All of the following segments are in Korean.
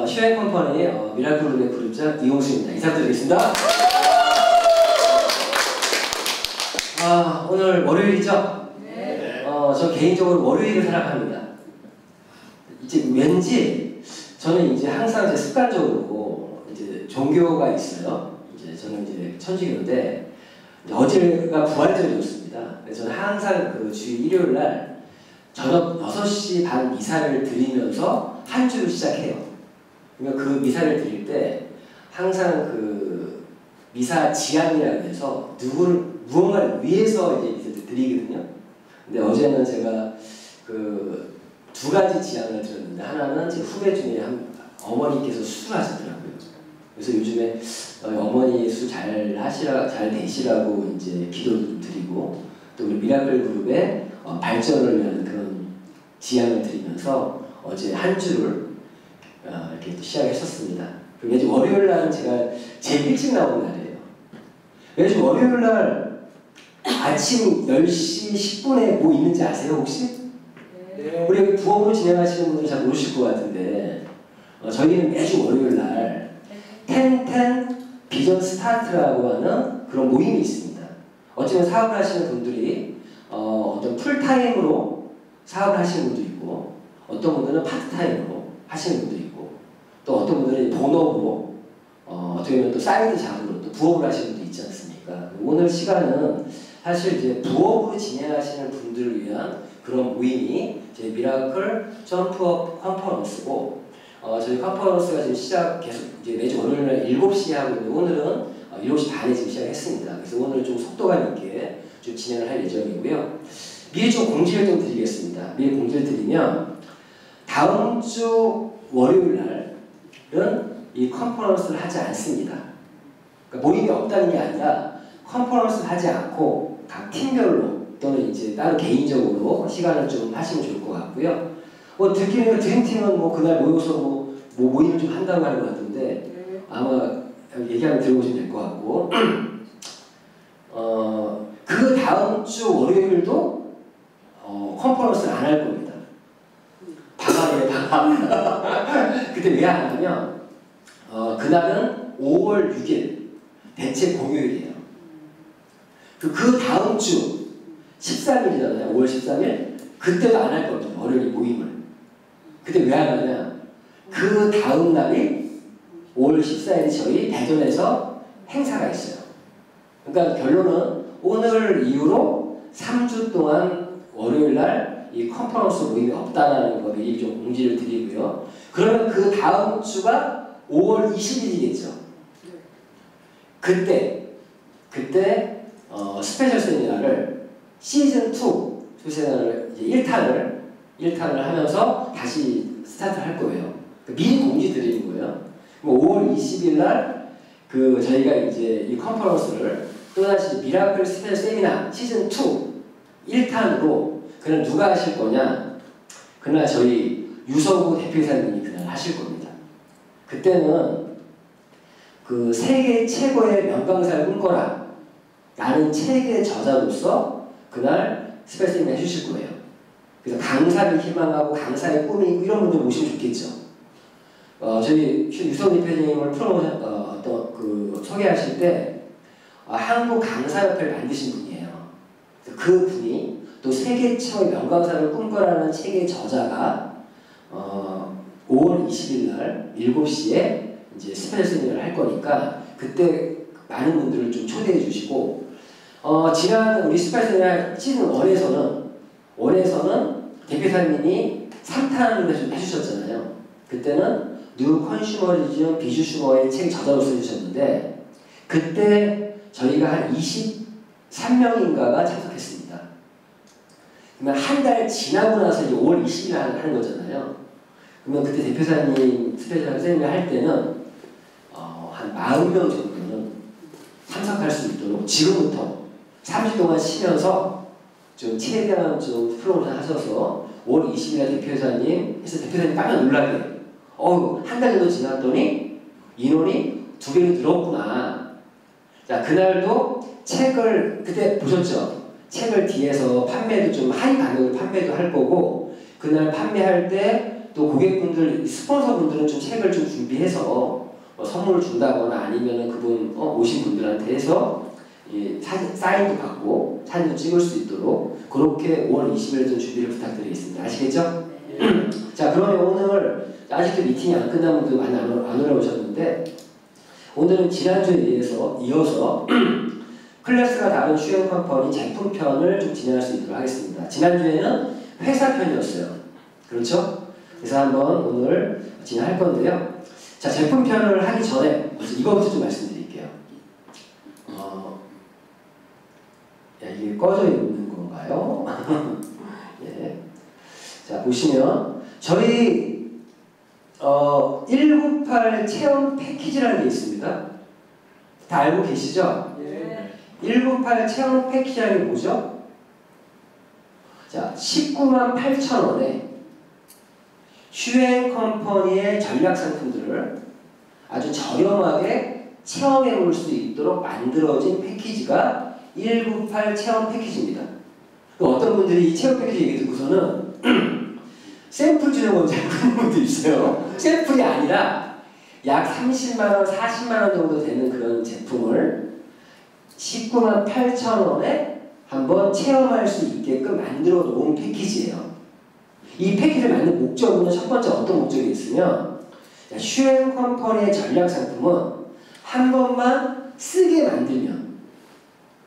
슈행 컴퍼니 미라클 그룹의 그룹장 이용수입니다. 인사드리겠습니다. 오늘 월요일이죠? 네. 저 개인적으로 월요일을 사랑합니다. 이제 왠지 저는 이제 항상 제 습관적으로 이제 종교가 있어요. 이제 저는 이제 천주교인데 어제가 부활절이었습니다. 그래서 저는 항상 그 주 일요일 날 저녁 6시 반 미사를 드리면서 한 주를 시작해요. 그러니까 그 미사를 드릴 때 항상 그 미사 지향이라고 해서 무언가를 위해서 이제 미사를 드리거든요. 근데 어제는 제가 그 2가지 지향을 드렸는데 하나는 제 후배 중에 어머니께서 수술을 하시더라고요. 그래서 요즘에 어머니 수 잘 되시라고 이제 기도도 좀 드리고 또 우리 미라클 그룹의 발전을 위한 그런 지향을 드리면서 어제 한 주를 이렇게 시작했었습니다. 매주 월요일 날은 제가 제일 일찍 나오는 날이에요. 매주 월요일 날 아침 10시 10분에 뭐 있는지 아세요 혹시? 네. 우리 여기 부업으로 진행하시는 분들은 잘 모르실 것 같은데 저희는 매주 월요일 날 1010 비전 스타트라고 하는 그런 모임이 있습니다. 어쩌면 사업을 하시는 분들이 어떤 풀타임으로 사업을 하시는 분도 있고 어떤 분들은 파트타임으로 하시는 분도 있고 또 어떤 분들은 본업으로 어떻게 보면 또 사이드 잡으로 또 부업을 하시는 분도 있지 않습니까? 오늘 시간은 사실 이제 부업으로 진행하시는 분들을 위한 그런 모임이 제 미라클 점프업 컨퍼런스고 저희 컨퍼런스가 지금 계속 이제 매주 월요일날 7시에 하고 있는데 오늘은 7시 반에 지금 시작했습니다. 그래서 오늘은 좀 속도감 있게 좀 진행을 할 예정이고요. 미리 좀 공지를 좀 드리겠습니다. 미리 공지를 드리면 다음 주 월요일 날은 이 컨퍼런스를 하지 않습니다. 그러니까 모임이 없다는 게 아니라 컨퍼런스를 하지 않고 각 팀별로 또는 이제 따로 개인적으로 시간을 좀 하시면 좋을 것 같고요. 듣기는 드림팀은 그날 모여서 모임을 좀 한다고 하는 것 같은데 아마 얘기하면 들어보시면 될 것 같고 그 다음 주 월요일도 컨퍼런스를 안 할 겁니다. 방학이에요, 방학. 그때 왜 안 하냐면 그날은 5월 6일 대체 공휴일이에요. 그 다음 주 13일이잖아요. 5월 13일 그때도 안 할 겁니다. 월요일 모임을. 그때 왜 안 하냐? 그 다음 날이 5월 14일이 저희 대전에서 행사가 있어요. 그러니까 결론은 오늘 이후로 3주 동안 월요일 날 이 컨퍼런스 모임이 없다는 거 미리 좀 공지를 드리고요. 그러면 그 다음 주가 5월 20일이겠죠. 그때 스페셜 세미나를 시즌 2 세미나를 이제 1탄을 하면서 다시 스타트를 할 거예요. 미리 공지 드리는 거예요. 5월 20일 날 저희가 이제 이 컨퍼런스를 또다시 미라클 스페셜 세미나 시즌 2 1탄으로 그날 누가 하실 거냐? 그날 저희 유성구 대표이사님이 그날 하실 겁니다. 그때는 그 세계 최고의 명강사를 꿈꿔라 라는 책의 저자로서 그날 스페셜 세미나 해주실 거예요. 그래서 강사를 희망하고 강사의 꿈이 있고 이런 분들 모시면 좋겠죠. 저희 유성 대표님을 소개하실 때 한국 강사협회를 만드신 분이에요. 그 분이 또 세계 최고의 명강사를 꿈꿔라는 책의 저자가 5월 20일 날 7시에 이제 스페셜 세미나를 할 거니까 그때 많은 분들을 좀 초대해 주시고 지난 우리 스페셜 세미나 시즌 1에서는 대표사님이 3탄을 해주셨잖아요. 그때는 뉴 컨슈머리즘 비주슈머의 책 저자로서 해주셨는데 그때 저희가 한 23명인가가 참석했습니다. 그러면 한 달 지나고 나서 이제 5월 20일 하는 거잖아요. 그러면 그때 대표사님 스페셜 세미나 할 때는 한 40명 정도는 참석할 수 있도록 지금부터 3주 동안 쉬면서 좀 최대한 좀 프로그램을 하셔서 5월 20일 날 대표사님 해서 대표사님 깜짝 놀라게 한 달 정도 지났더니 인원이 2배로 늘었구나. 자, 그날도 책을 그때 보셨죠? 책을 뒤에서 판매도 좀 하이 가격으로 판매도 할 거고 그날 판매할 때 또 고객분들, 스폰서분들은 좀 책을 좀 준비해서 선물을 준다거나 아니면은 그분 오신 분들한테 해서 사인도 받고 사진도 찍을 수 있도록 그렇게 5월 20일 좀 준비를 부탁드리겠습니다. 아시겠죠? 자, 그러면 오늘 아직도 미팅이 안 끝난 분들 많이 안 올라오셨는데 오늘은 지난주에 이어서 클래스가 다른 슈엔 컴퍼니 제품편을 좀 진행할 수 있도록 하겠습니다. 지난주에는 회사편이었어요. 그렇죠? 그래서 한번 오늘 진행할 건데요. 자, 제품편을 하기 전에 이거부터 좀 말씀드릴게요. 이게 꺼져 있는 건가요? 예. 자, 보시면 저희 198 체험 패키지라는 게 있습니다. 다 알고 계시죠? 네. 198 체험 패키지라는 게 뭐죠? 자, 198,000원에 슈엔 컴퍼니의 전략 상품들을 아주 저렴하게 체험해 볼 수 있도록 만들어진 패키지가 198 체험 패키지입니다. 어떤 분들이 이 체험 패키지 얘기 듣고서는 샘플 주는 건지 알고 있는 분도 있어요. 샘플이 아니라 약 30만원, 40만원 정도 되는 그런 제품을 198,000원에 한번 체험할 수 있게끔 만들어 놓은 패키지예요. 이 패키지를 만든 목적은 첫 번째 어떤 목적이 있으면 슈엔 컴퍼니의 전략 상품은 한 번만 쓰게 만들면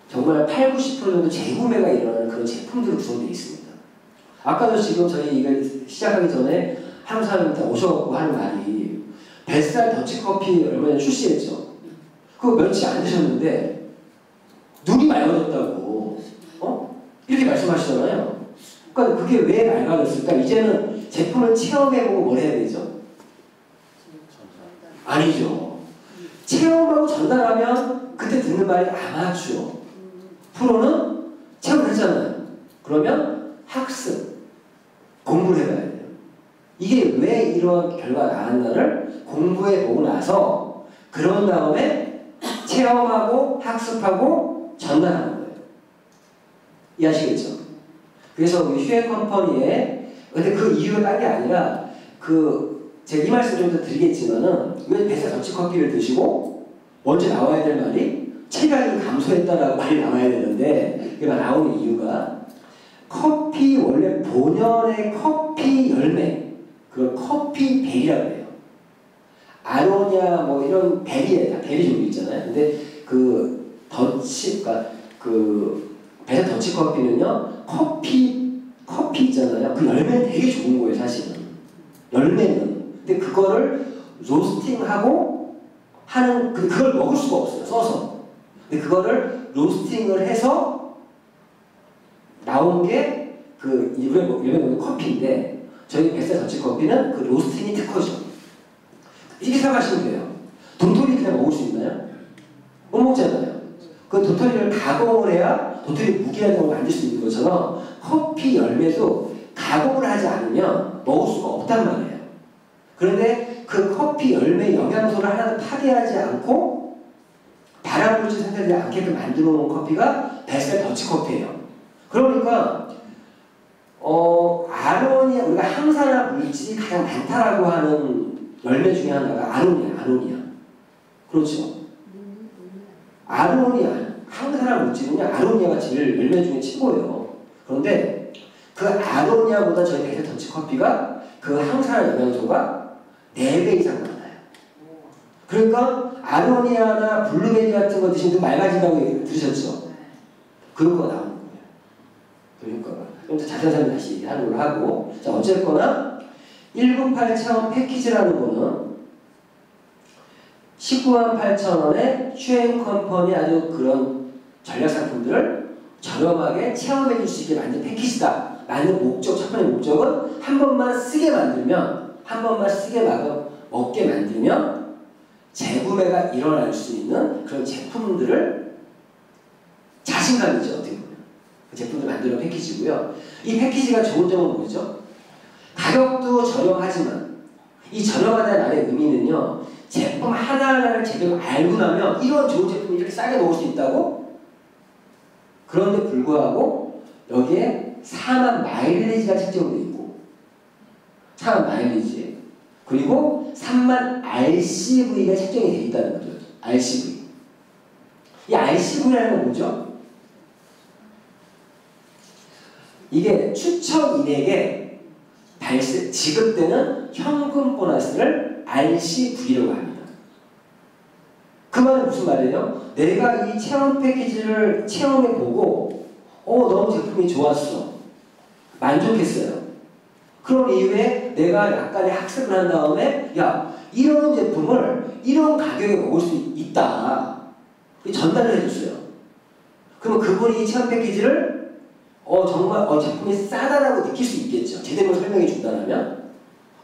정말 80~90% 정도 재구매가 일어나는 그런 제품들로 구성되어 있습니다. 아까도 지금 저희 이걸 시작하기 전에 한국 사람들 오셔갖고 하는 말이 뱃살 더치커피 얼마 전에 출시했죠. 그거 며칠 안 드셨는데 눈이 맑아졌다고 이렇게 말씀하시잖아요. 그러니까 그게 왜 맑아졌을까? 이제는 제품을 체험해보고 뭘 해야 되죠? 아니죠. 체험하고 전달하면 그때 듣는 말이 아마추어. 프로는 체험을 했잖아요. 그러면 학습, 공부를 해봐야 돼요. 이게 왜 이런 결과가 나왔나를 공부해보고 나서 그런 다음에 체험하고 학습하고 전달하는 거예요. 이해하시겠죠? 그래서 우리 슈엔 컴퍼니에 근데 그 이유가 딴 게 아니라 제가 이 말씀 좀 더 드리겠지만은 왜 뱃살 더치커피를 드시고 먼저 나와야 될 말이 체감이 감소했다라고 말이 나와야 되는데 이게 나오는 이유가 커피 원래 본연의 커피 열매 그걸 커피 벨이라고 해요. 아로니아 뭐 이런 벨이에요. 다 벨이 종류 있잖아요. 근데 그러니까 뱃살 더치커피는요 커피 있잖아요. 그 열매는 되게 좋은 거예요 사실은. 열매는. 근데 그거를 로스팅하고 하는 그걸 먹을 수가 없어요. 써서. 근데 그거를 로스팅을 해서 나온 게 우리가 먹는 커피인데 저희 뱃살 더치커피는 그 로스팅이 특허죠. 이렇게 생각하시면 돼요. 도토리 그냥 먹을 수 있나요? 못 먹잖아요. 그 도토리를 가공을 해야 도토리 무게라는 걸 만들 수 있는 것처럼 커피 열매도 가공을 하지 않으면 먹을 수가 없단 말이에요. 그런데 그 커피 열매 영양소를 하나도 파괴하지 않고 발암물질 생산되지 않게끔 만들어 놓은 커피가 뱃살 더치커피예요. 그러니까 아로니아 우리가 항산화 물질이 가장 많다라고 하는 열매 중에 하나가 아로니아. 그렇죠? 아로니아 항산화 물질은요 아로니아가 제일 열매 중에 최고예요. 그런데 그 아로니아보다 저희 뱃살 더치커피가 그 항산화 영양소가 4배 이상 많아요. 그러니까 아로니아나 블루베리 같은 거 드시면 맑아진다고 들으셨죠? 그런 거 나오는 거예요. 그 효과가. 좀 더 자세한 설명 다시 얘기하는 걸로 하고 자 어쨌거나 198 체험 패키지라는 거는 198,000원에 슈엔 컴퍼니 아주 그런 전략 상품들을 저렴하게 체험해 줄 수 있게 만든 패키지다. 라는 목적, 첫 번째 목적은 한 번만 쓰게 만들면 먹게 만들면 재구매가 일어날 수 있는 그런 제품들을 자신감이죠. 어떻게 보면. 그 제품들 만드는 패키지고요. 이 패키지가 좋은 점은 뭐죠? 가격도 저렴하지만 이 저렴하다는 말의 의미는요. 제품 하나하나를 제대로 알고 나면 이런 좋은 제품을 이렇게 싸게 먹을 수 있다고? 그런데 불구하고 여기에 산업 마일리지가 책정되어 있고 4만 마일리지, 그리고 3만 RCV가 책정이 되어 있다는 거죠. RCV. 이 RCV라는 건 뭐죠? 이게 추첨인에게 지급되는 현금 보너스를 RCV라고 합니다. 그 말은 무슨 말이에요? 내가 이 체험 패키지를 체험해보고 너무 제품이 좋았어. 만족했어요. 그런 이후에 내가 약간의 학습을 한 다음에 야, 이런 제품을 이런 가격에 먹을 수 있다. 전달을 해줬어요. 그러면 그분이 이 체험 패키지를 정말 제품이 싸다라고 느낄 수 있겠죠. 제대로 설명해 준다면.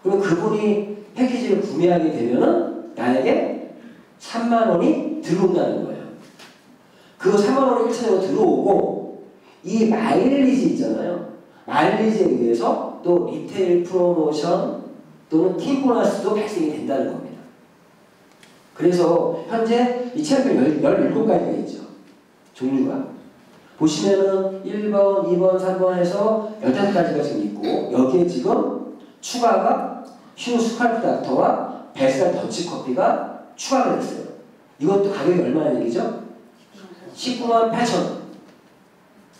그러면 그분이 패키지를 구매하게 되면은 나에게 3만 원이 들어온다는 거예요. 그 3만 원이 1차적으로 들어오고 이 마일리지 있잖아요. 마일리지에 의해서 또 리테일 프로모션 또는 팀 보너스도 발생이 된다는 겁니다. 그래서 현재 이 체험券 17가지가 있죠. 종류가. 보시면은 1번, 2번, 3번 해서 15가지가 지금 있고 여기에 지금 추가가 휴 스칼프 닥터와 뱃살 더치커피가 추가가 됐어요. 이것도 가격이 얼마나 얘기죠? 19만 8천 원.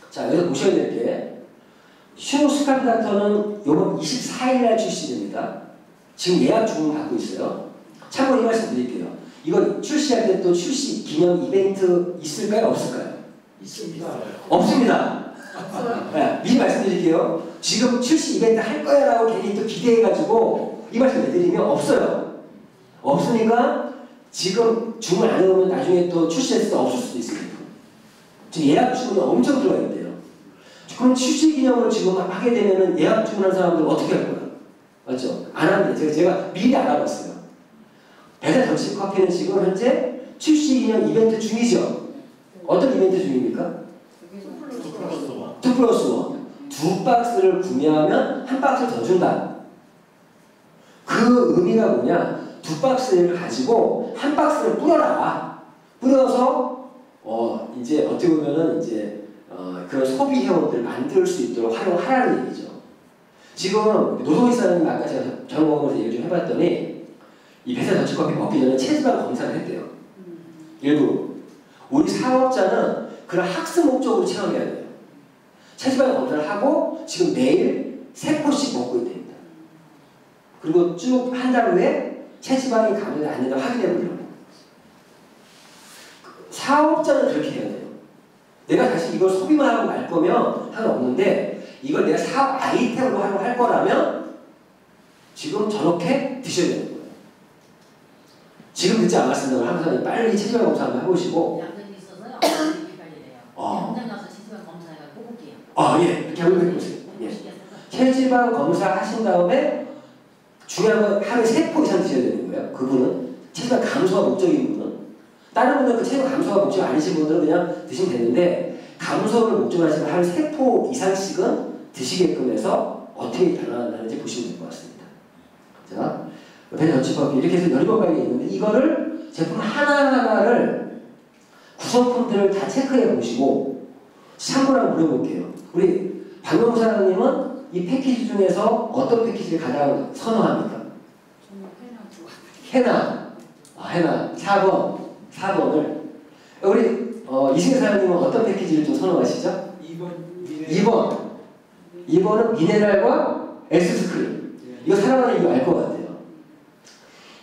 자, 여기서 보셔야 될 게 휴 스칼프 닥터는 이번 24일날 출시됩니다. 지금 예약 주문 받고 있어요. 참고로 이 말씀 드릴게요. 이거 출시할 때 또 출시 기념 이벤트 있을까요? 없을까요? 있습니다. 없습니다. 네, 미리 말씀드릴게요. 지금 출시 이벤트 할 거야 라고 괜히 또 기대해가지고 이 말씀 해드리면 없어요. 없으니까 지금 주문 안 해오면 나중에 또 출시했을 때 없을 수도 있습니다. 지금 예약 주문이 엄청 들어가 있대요. 그럼 출시 기념을 지금 하게 되면은 예약 주문한 사람들은 어떻게 할 거야? 맞죠? 안 합니다. 제가 미리 알아봤어요. 배달 더치 커피는 지금 현재 출시 기념 이벤트 중이죠. 어떤 이벤트 중입니까? 2+1. 2박스를 구매하면 1박스를 더 준다. 그 의미가 뭐냐? 2박스를 가지고 1박스를 뿌려라. 뿌려서 이제 어떻게 보면은 이제 그런 소비 회원들을 만들 수 있도록 활용하라는 얘기죠. 지금 노동이사님 아까 제가 전공하면서 얘기 좀 해봤더니 이 배달 더치커피 먹기 전에 체지방 검사를 했대요. 일부러. 우리 사업자는 그런 학습 목적으로 체험해야 돼요. 체지방 검사를 하고 지금 매일 3포씩 먹고 있답니다. 그리고 쭉 한 달 후에 체지방이 감소되지 않는다 확인해 보려고. 사업자는 그렇게 해야 돼요. 내가 다시 이걸 소비만 하고 말 거면 상관없는데 이걸 내가 사업 아이템으로 활용할 거라면 지금 저렇게 드셔야 되는 거예요. 지금 듣지 않았습니다. 항상 빨리 체지방 검사 한번 해보시고. 양념이 있어서요. 빨리 돼요. 양념 가서 체지방 검사해서 뽑을게요. 예, 이렇게 한번 해보세요. 예. 체지방 검사 하신 다음에 중요한 건 하루에 3포 이상 드셔야 되는 거예요. 그분은 체지방 감소가 목적인 분은. 다른 분들은 그 체지방 감소가 목적이 아니신 분들은 그냥 드시면 되는데 감소를 목적으로 하시면 하루에 3포 이상씩은 드시게끔 해서 어떻게 변화하는지 보시면 될 것 같습니다. 자, 배달 더치커피 이렇게 해서 17가지 있는데 이거를 제품 하나하나를 구성품들을 다 체크해 보시고 참고로 한번 물어볼게요. 우리 박명수 사장님은 이 패키지 중에서 어떤 패키지를 가장 선호합니까? 해나. 해나. 4번을. 우리 이승현 사장님은 어떤 패키지를 좀 선호하시죠? 2번은 미네랄과 에스스크림. 이거 사랑하는 이유 알 것 같아요.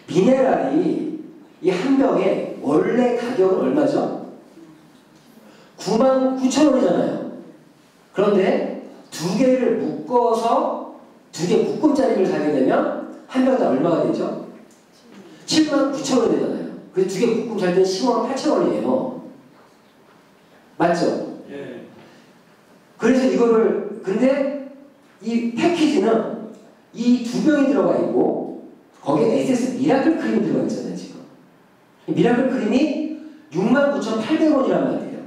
미네랄이 이 한 병에 원래 가격은 얼마죠? 99,000원이잖아요. 그런데 2개를 묶어서 2개 묶음짜리를 사게 되면 한 병당 얼마가 되죠? 79,000원이 되잖아요. 그래서 2개 묶음 살 때는 108,000원이에요. 맞죠? 예. 그래서 이거를 근데 이 패키지는 이 2병이 들어가 있고 거기에 SS 미라클 크림이 들어가 있잖아요. 지금 미라클 크림이 69,800원이란 말이에요.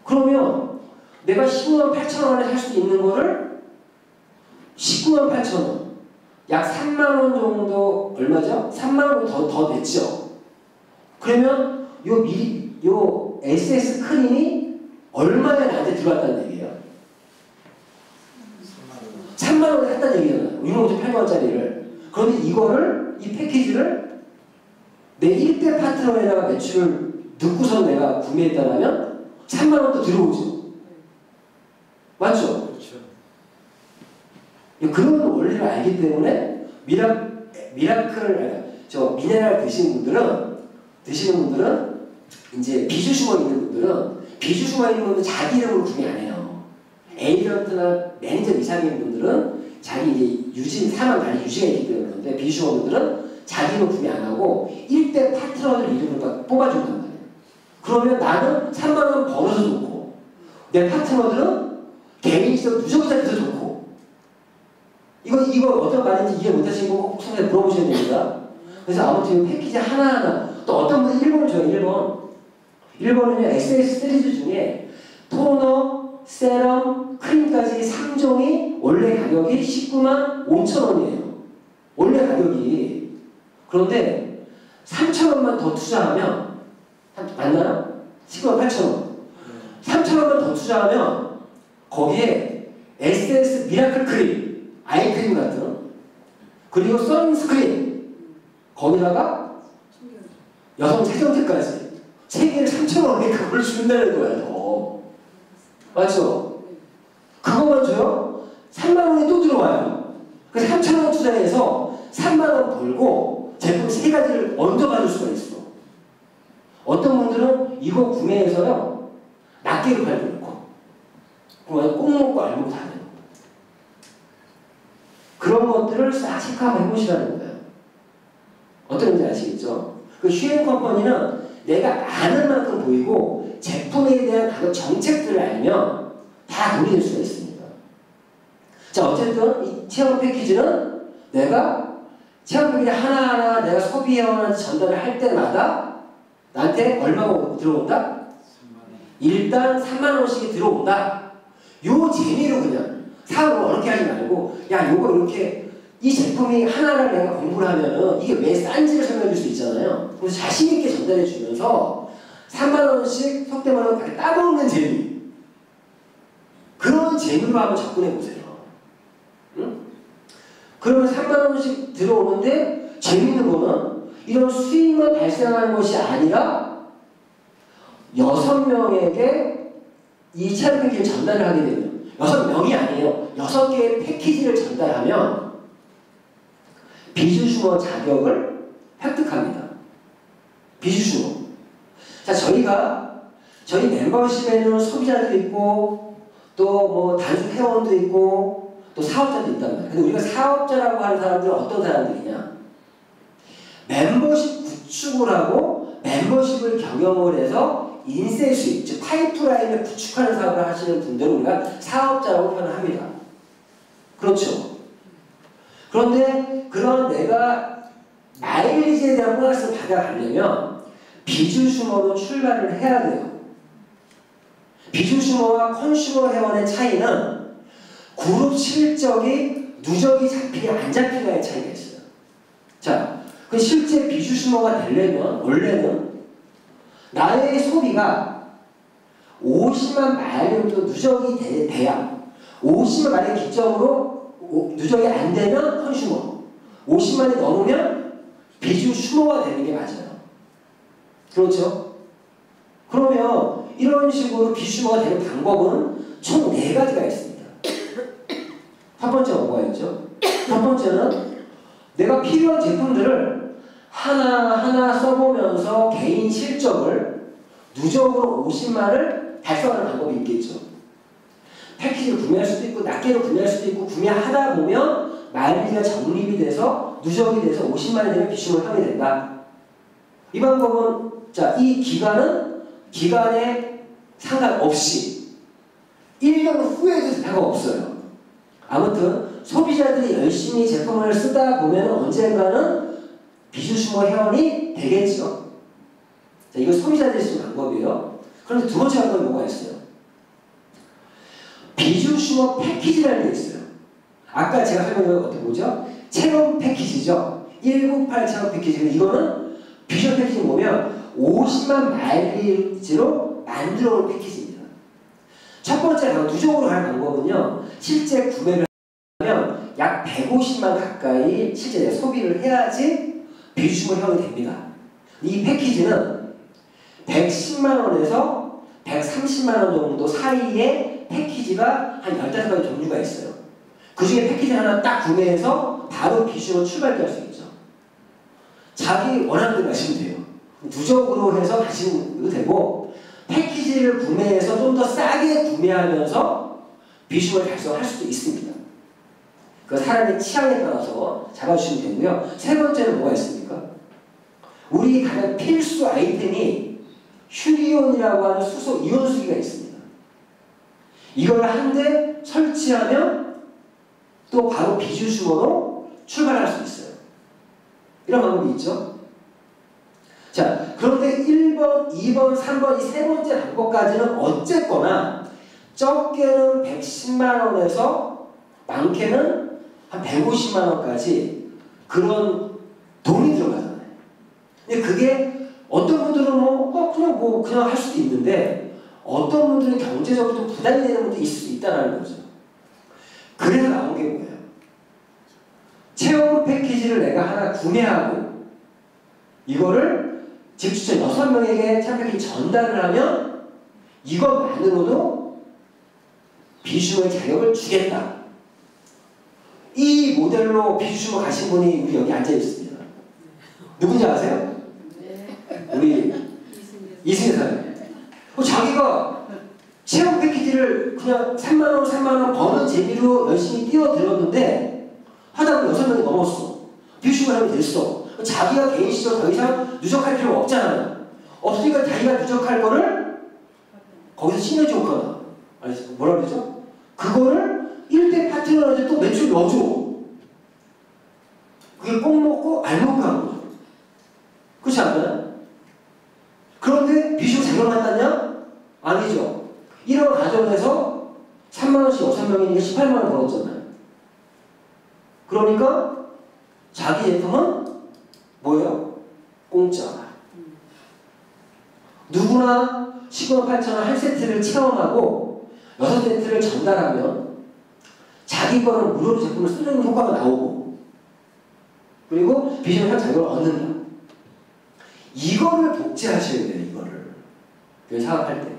그러면 내가 158,000원에 살 수 있는 거를 198,000원, 약 3만원 정도 얼마죠? 3만원 더 냈죠. 그러면 요 SS 크림이 얼마에 나한테 들어왔다는 얘기예요? 3만원에 샀다는 얘기잖아요. 69,800원 800원짜리를. 그런데 이거를, 이 패키지를 내 1대 파트너에다가 매출을 넣고서 내가 구매했다면 3만 원도 들어오죠. 맞죠? 그렇죠. 그런 원리를 알기 때문에 미네랄 드시는 분들은 이제 비주 숨어 있는 분들은 자기 이름으로 구매 안 해요. 에이전트나 매니저 이상인 분들은 자기 이제 사만 달리 유지가 있기 때문에 그런데 비주 숨어 분들은 자기 이름 구매 안 하고 1대 파트너들 이름을 뽑아준단 말이에요. 그러면 나는 3만 원 벌어서 좋고 내 파트너들은 개인적으로 누적이 잡혀서 좋고 이거 어떤 말인지 이해 못하시는 거 꼭 선생님 물어보셔야 됩니다. 그래서 아무튼 패키지 하나하나 또 어떤 분은 1번을 줘요. 1번은요 SS 시리즈 중에 토너, 세럼, 크림까지 3종이 원래 가격이 19만 5천 원이에요. 원래 가격이. 그런데 3천 원만 더 투자하면 맞나요? 19만 8천 원. 3천 원만 더 투자하면 거기에 SS 미라클 크림, 아이크림 같은 그리고 선스크린 거기다가 여성 세정제까지 3개를 3,000원에 그걸 준다는 거야. 더 맞죠? 그거만 줘요? 3만 원이 또 들어와요. 그 3,000원 투자해서 3만 원 벌고 제품 3가지를 얹어 가질 수가 있어. 어떤 분들은 이거 구매해서요 낱개로 팔고 있고 그거 꼭 먹고 알고 다녀요. 그런 것들을 싹 체크하고 해보시라는 거예요. 어떤 건지 아시겠죠? 그 휴행 컴퍼니는 내가 아는 만큼 보이고 제품에 대한 가격 정책들을 알면 다 논의될 수가 있습니다. 자, 어쨌든 이 체험 패키지는 내가 체험 패키지 하나하나 내가 소비회원한테 전달을 할 때마다 나한테 얼마가 들어온다? 일단 3만 원씩이 들어온다. 요 재미로 그냥 사업을 어렵게 하지 말고 야 요거 이렇게 이 제품이 하나를 내가 공부를 하면은 이게 왜 싼지를 설명해 줄 수 있잖아요. 그래서 자신 있게 전달해 주면서 3만 원씩 속된 말로 따먹는 재미. 그런 재미로 한번 접근해 보세요. 응? 그러면 3만 원씩 들어오는데 재밌는 거는 이런 수익만 발생하는 것이 아니라 6명에게 이 체험 패키지를 전달을 하게 되면 6명이 아니에요. 6개의 패키지를 전달하면 비주슈머 자격을 획득합니다. 비주슈머. 자, 저희 멤버십에는 소비자도 있고 또 뭐 단순 회원도 있고 또 사업자도 있단 말이에요. 근데 우리가 사업자라고 하는 사람들은 어떤 사람들이냐? 멤버십 구축을 하고 멤버십을 경영을 해서 인쇄 수익, 즉 파이프라인을 구축하는 사업을 하시는 분들은 우리가 사업자라고 표현합니다. 그렇죠. 그런데 그런 내가 마일리지에 대한 보너스를 받아가려면 비주슈머로 출발을 해야 돼요. 비주슈머와 컨슈머 회원의 차이는 그룹 실적이 누적이 잡히냐 안 잡히냐의 차이가 있어요. 자, 그 실제 비주슈머가 되려면 원래는 나의 소비가 50만 마일리부터 누적이 돼야 50만 마일 기점으로 누적이 안 되면 컨슈머 50만이 넘으면 비주슈머가 되는 게 맞아요. 그렇죠? 그러면 이런 식으로 비주슈머가 되는 방법은 총 4가지가 있습니다. 첫 번째가 뭐가 있죠? 첫 번째는 내가 필요한 제품들을 하나하나 써보면서 개인 실적을 누적으로 50만을 달성하는 방법이 있겠죠. 패키지를 구매할 수도 있고 낱개로 구매할 수도 있고 구매하다 보면 마일리지가 적립이 돼서 누적이 돼서 50만이 되면 비슈머 회원이 된다. 이 방법은 자, 이 기간에 상관없이 1년 후에도 상관없어요. 아무튼 소비자들이 열심히 제품을 쓰다 보면 언젠가는 비주슈머 회원이 되겠죠. 자, 이거 소비자들이 쓰는 방법이에요. 그런데 두 번째 방법이 뭐가 있어요? 비주슈머 패키지라는 게 있어요. 아까 제가 설명드린 것도 뭐죠? 체험 패키지죠. 198 체험 패키지. 이거는 비주슈머 패키지 보면 50만 마일리지로 만들어 올 패키지입니다. 첫 번째 누적으로 할 방법은요. 실제 구매를 하면 약 150만 가까이 실제 소비를 해야지 비주식물 형이 됩니다. 이 패키지는 110만 원에서 130만 원 정도 사이에 패키지가 한 15가지 종류가 있어요. 그 중에 패키지 하나 딱 구매해서 바로 비주식으로 출발할 수 있죠. 자기 원하는 대로 하시면 돼요. 누적으로 해서 가시면 되고, 패키지를 구매해서 좀 더 싸게 구매하면서 비주식을 달성할 수도 있습니다. 그 사람의 취향에 따라서 잡아주시면 되고요. 세 번째는 뭐가 있습니까? 우리 가장 필수 아이템이 휴리온이라고 하는 수소 이온수기가 있습니다. 이걸 한 대 설치하면 또 바로 비주식으로 출발할 수 있어요. 이런 방법이 있죠. 자, 그런데 1번, 2번, 3번 이 세 번째 방법까지는 어쨌거나 적게는 110만 원에서 많게는 한 150만 원까지 그런 돈이 들어가잖아요. 근데 그게 어떤 분들은 그냥 할 수도 있는데 어떤 분들은 경제적으로 좀 부담이 되는 분도 있을 수 있다는 거죠. 그래서 나온 게 뭐예요? 체험 패키지를 내가 하나 구매하고 이거를 집주처 6명에게 체험 패키지 전달을 하면 이것만으로도 비주식물 자격을 주겠다. 이 모델로 비주식물 가신 분이 우리 여기 앉아 있습니다. 누군지 아세요? 우리 이승희 사장님. 자기가 체험 패키지를 그냥 3만원, 3만원 버는 재미로 열심히 뛰어들었는데 하다 보면 6명이 넘었어. 비주식물 하면 됐어. 자기가 개인 시절 더 이상 누적할 필요가 없잖아요. 없으니까 자기가 누적할 거를 거기서 신여줄 거다. 아니, 뭐라 그러죠? 그거를 1대 파트너한테 또 매출 넣어줘. 그게 꼭 먹고 알먹고 하는 거죠. 그렇지 않나요? 그런데 비주식 자격을 한다냐? 아니죠. 이런 가정에서 3만원씩 6명이니까 18만원 벌었잖아요. 그러니까 자기 제품은 뭐예요? 공짜. 누구나 15만 8천원 한 세트를 체험하고 6세트를 전달하면 자기 거는 무료로 제품을 쓰는 효과가 나오고 그리고 비주얼 자격을 얻는다. 이거를 복제하셔야 돼요. 이거를 사업할 때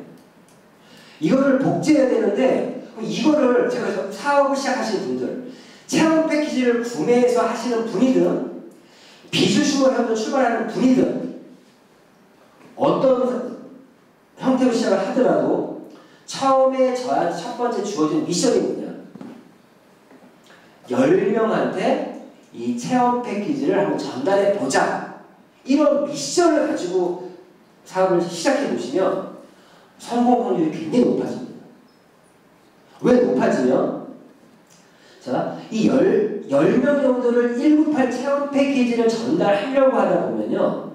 이거를 복제해야 되는데 이거를 제가 사업을 시작하시는 분들 체험 패키지를 구매해서 하시는 분이든 비주식물 형태로 출발하는 분이든 어떤 형태로 시작을 하더라도 처음에 저한테 첫 번째 주어진 미션이 뭐냐 10명한테 이 체험 패키지를 한번 전달해 보자. 이런 미션을 가지고 사업을 시작해 보시면 성공 확률이 굉장히 높아집니다. 왜 높아지면 자, 이 10명 정도를 198 체험 패키지를 전달하려고 하다 보면요.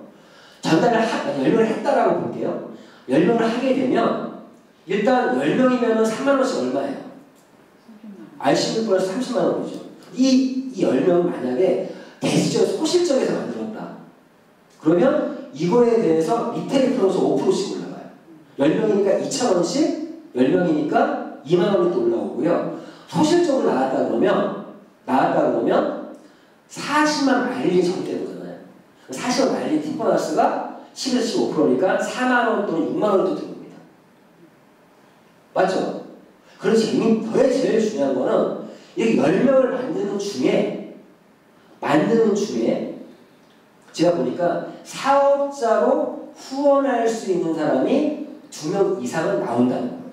10명을 했다라고 볼게요. 10명을 하게 되면 일단 10명이면 3만원씩 얼마예요? R16분에서 30만원이죠. 이 10명 만약에 대시적 소실적에서 만들었다. 그러면 이거에 대해서 리테일 플러스 5%씩 올라가요. 10명이니까 2,000원씩 10명이니까 2만원이 또 올라오고요. 소실적으로 나왔다 그러면 40만 마일리 적립되는 거잖아요. 40만 마일리 팀 보너스가 10에서 15%니까 4만원 또는 6만원 또 들어옵니다. 맞죠? 그래서 제일 중요한 거는 이렇게 10명을 만드는 중에 제가 보니까 사업자로 후원할 수 있는 사람이 2명 이상은 나온다는 거예요.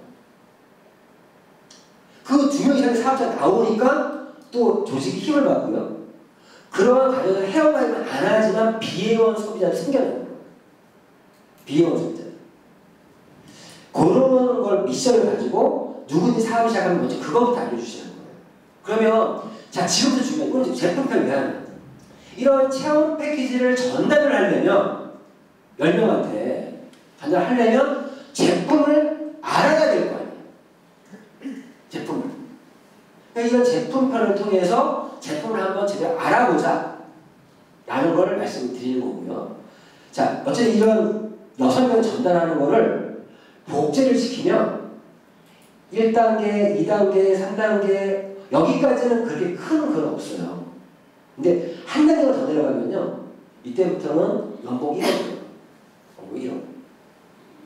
그 2명 이상의 사업자가 나오니까 또 조직이 힘을 받고요. 그러한 과정을 헤어가입은 안 하지만 비회원 소비자가 생겨나는 거예요. 비회원 소비자. 그런 걸 미션을 가지고 누구든지 사업을 시작하면 먼저 그거부터 알려주시는 거예요. 그러면 자 지금부터 중요한 이건 제품편을 위한 거예요. 이런 체험 패키지를 전달을 하려면 10명한테 전달하려면 제품을 알아야 될 거 아니에요. 제품을. 그러니까 이런 제품편을 통해서 제품을 한번 제대로 알아보자 라는 걸 말씀드리는 거고요. 자, 어쨌든 이런 6명을 전달하는 거를 복제를 시키면 1단계, 2단계, 3단계 여기까지는 그렇게 큰 건 없어요. 근데 한 단계가 더 내려가면요. 이때부터는 연봉 1억이에요. 연봉 1억.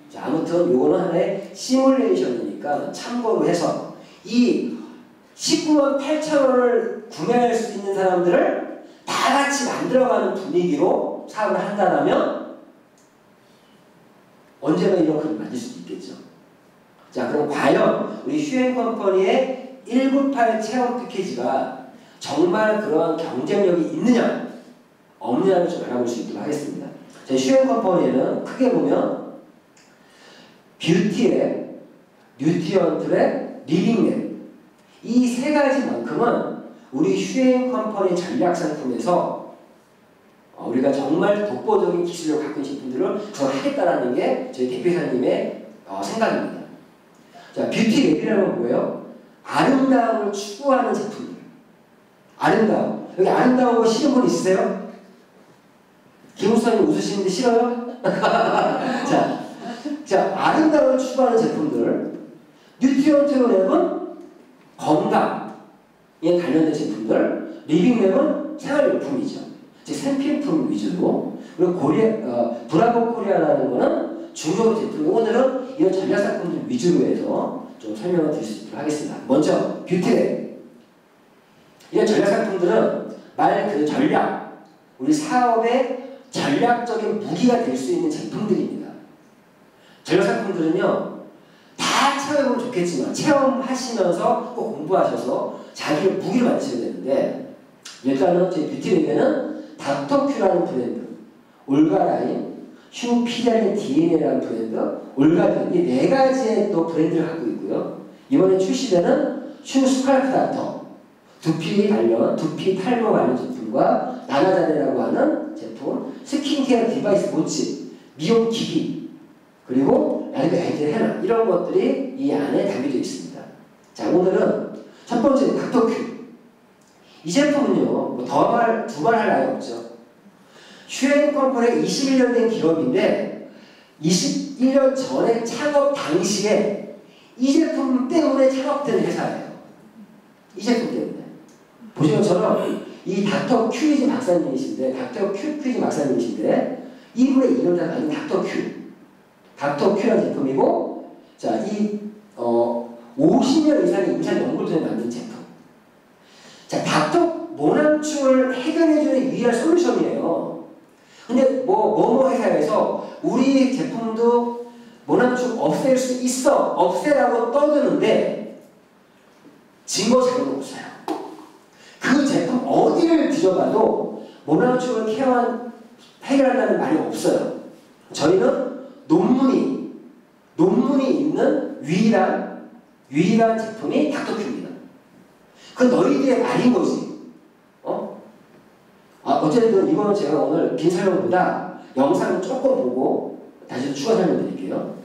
자, 아무튼 요거는 하나의 시뮬레이션이니까 참고로 해서 이 19만 8천 원을 구매할 수 있는 사람들을 다 같이 만들어가는 분위기로 사업을 한다면 언제나 이런 글을 만들 수도 있겠죠. 자, 그럼 과연 우리 휴행컴퍼니의 198 체험 패키지가 정말 그러한 경쟁력이 있느냐 없느냐를 좀 알아볼 수 있도록 하겠습니다. 저희 휴행컴퍼니에는 크게 보면 뷰티랩, 뉴트리언트랩, 리빙랩 이 세 가지만큼은 우리 휴행컴퍼니 전략상품에서 우리가 정말 독보적인 기술을 갖고 있는 제품들을 구성하겠다라는 게 저희 대표사님의 생각입니다. 자, 뷰티랩이라는 건 뭐예요? 아름다움을 추구하는 제품들. 아름다움. 여기 아름다운 거 싫은 분 있으세요? 김우수님 웃으시는데 싫어요? 자, 아름다움을 추구하는 제품들. 뉴트리언트랩은 건강에 관련된 제품들. 리빙랩은 생활용품이죠. 즉 생필품 위주로. 그리고 브라보 코리아라는 거는 중소 제품. 오늘은 이런 전략상품들 위주로 해서 좀 설명을 드릴 수 있도록 하겠습니다. 먼저 뷰티랩. 이런 전략상품들은 말 그 전략, 우리 사업의 전략적인 무기가 될 수 있는 제품들입니다. 전략상품들은요, 다 체험해보면 좋겠지만 체험하시면서 꼭 공부하셔서 자기의 무기를 만드셔야 되는데 일단은 저희 뷰티랩에는 닥터큐라는 브랜드, 올가라인, 휴피자린 DNA라는 브랜드, 올가딘 이 네 가지의 또 브랜드를 갖고 있고요. 이번에 출시되는 휴스칼프 닥터, 두피 관련, 두피 탈모 관련 제품과 나나자네라고 하는 제품, 스킨케어 디바이스 모치, 미용 기기, 그리고 엔젤 헤나 이런 것들이 이 안에 담겨져 있습니다. 자, 오늘은 첫 번째 닥터큐. 이 제품은요, 뭐 두말 할 나위 없죠. 휴행컴퍼니가 21년 된 기업인데 21년 전에 창업 당시에 이 제품 때문에 창업된 회사예요. 이 제품 때문에. 보시는 것처럼 이 닥터 큐이즈 박사님이신데 이분의 이름을 가진 닥터 큐라는 제품이고, 자, 이 50년 이상의 임상 연구를 통해 만든 제품. 자, 닥터 모낭충을 해결해주는 유일한 솔루션이에요. 근데 뭐 회사에서 우리 제품도 모낭충 없앨 수 있어, 없애라고 떠드는데 증거 자료가 없어요. 그 제품 어디를 뒤져봐도 모낭충을 해결한다는 말이 없어요. 저희는 논문이 있는 유일한 제품이 닥터큐입니다. 그 너희들의 말인 거지. 어쨌든 이거는 제가 오늘 긴 설명보다 영상을 조금 보고 다시 추가 설명드릴게요.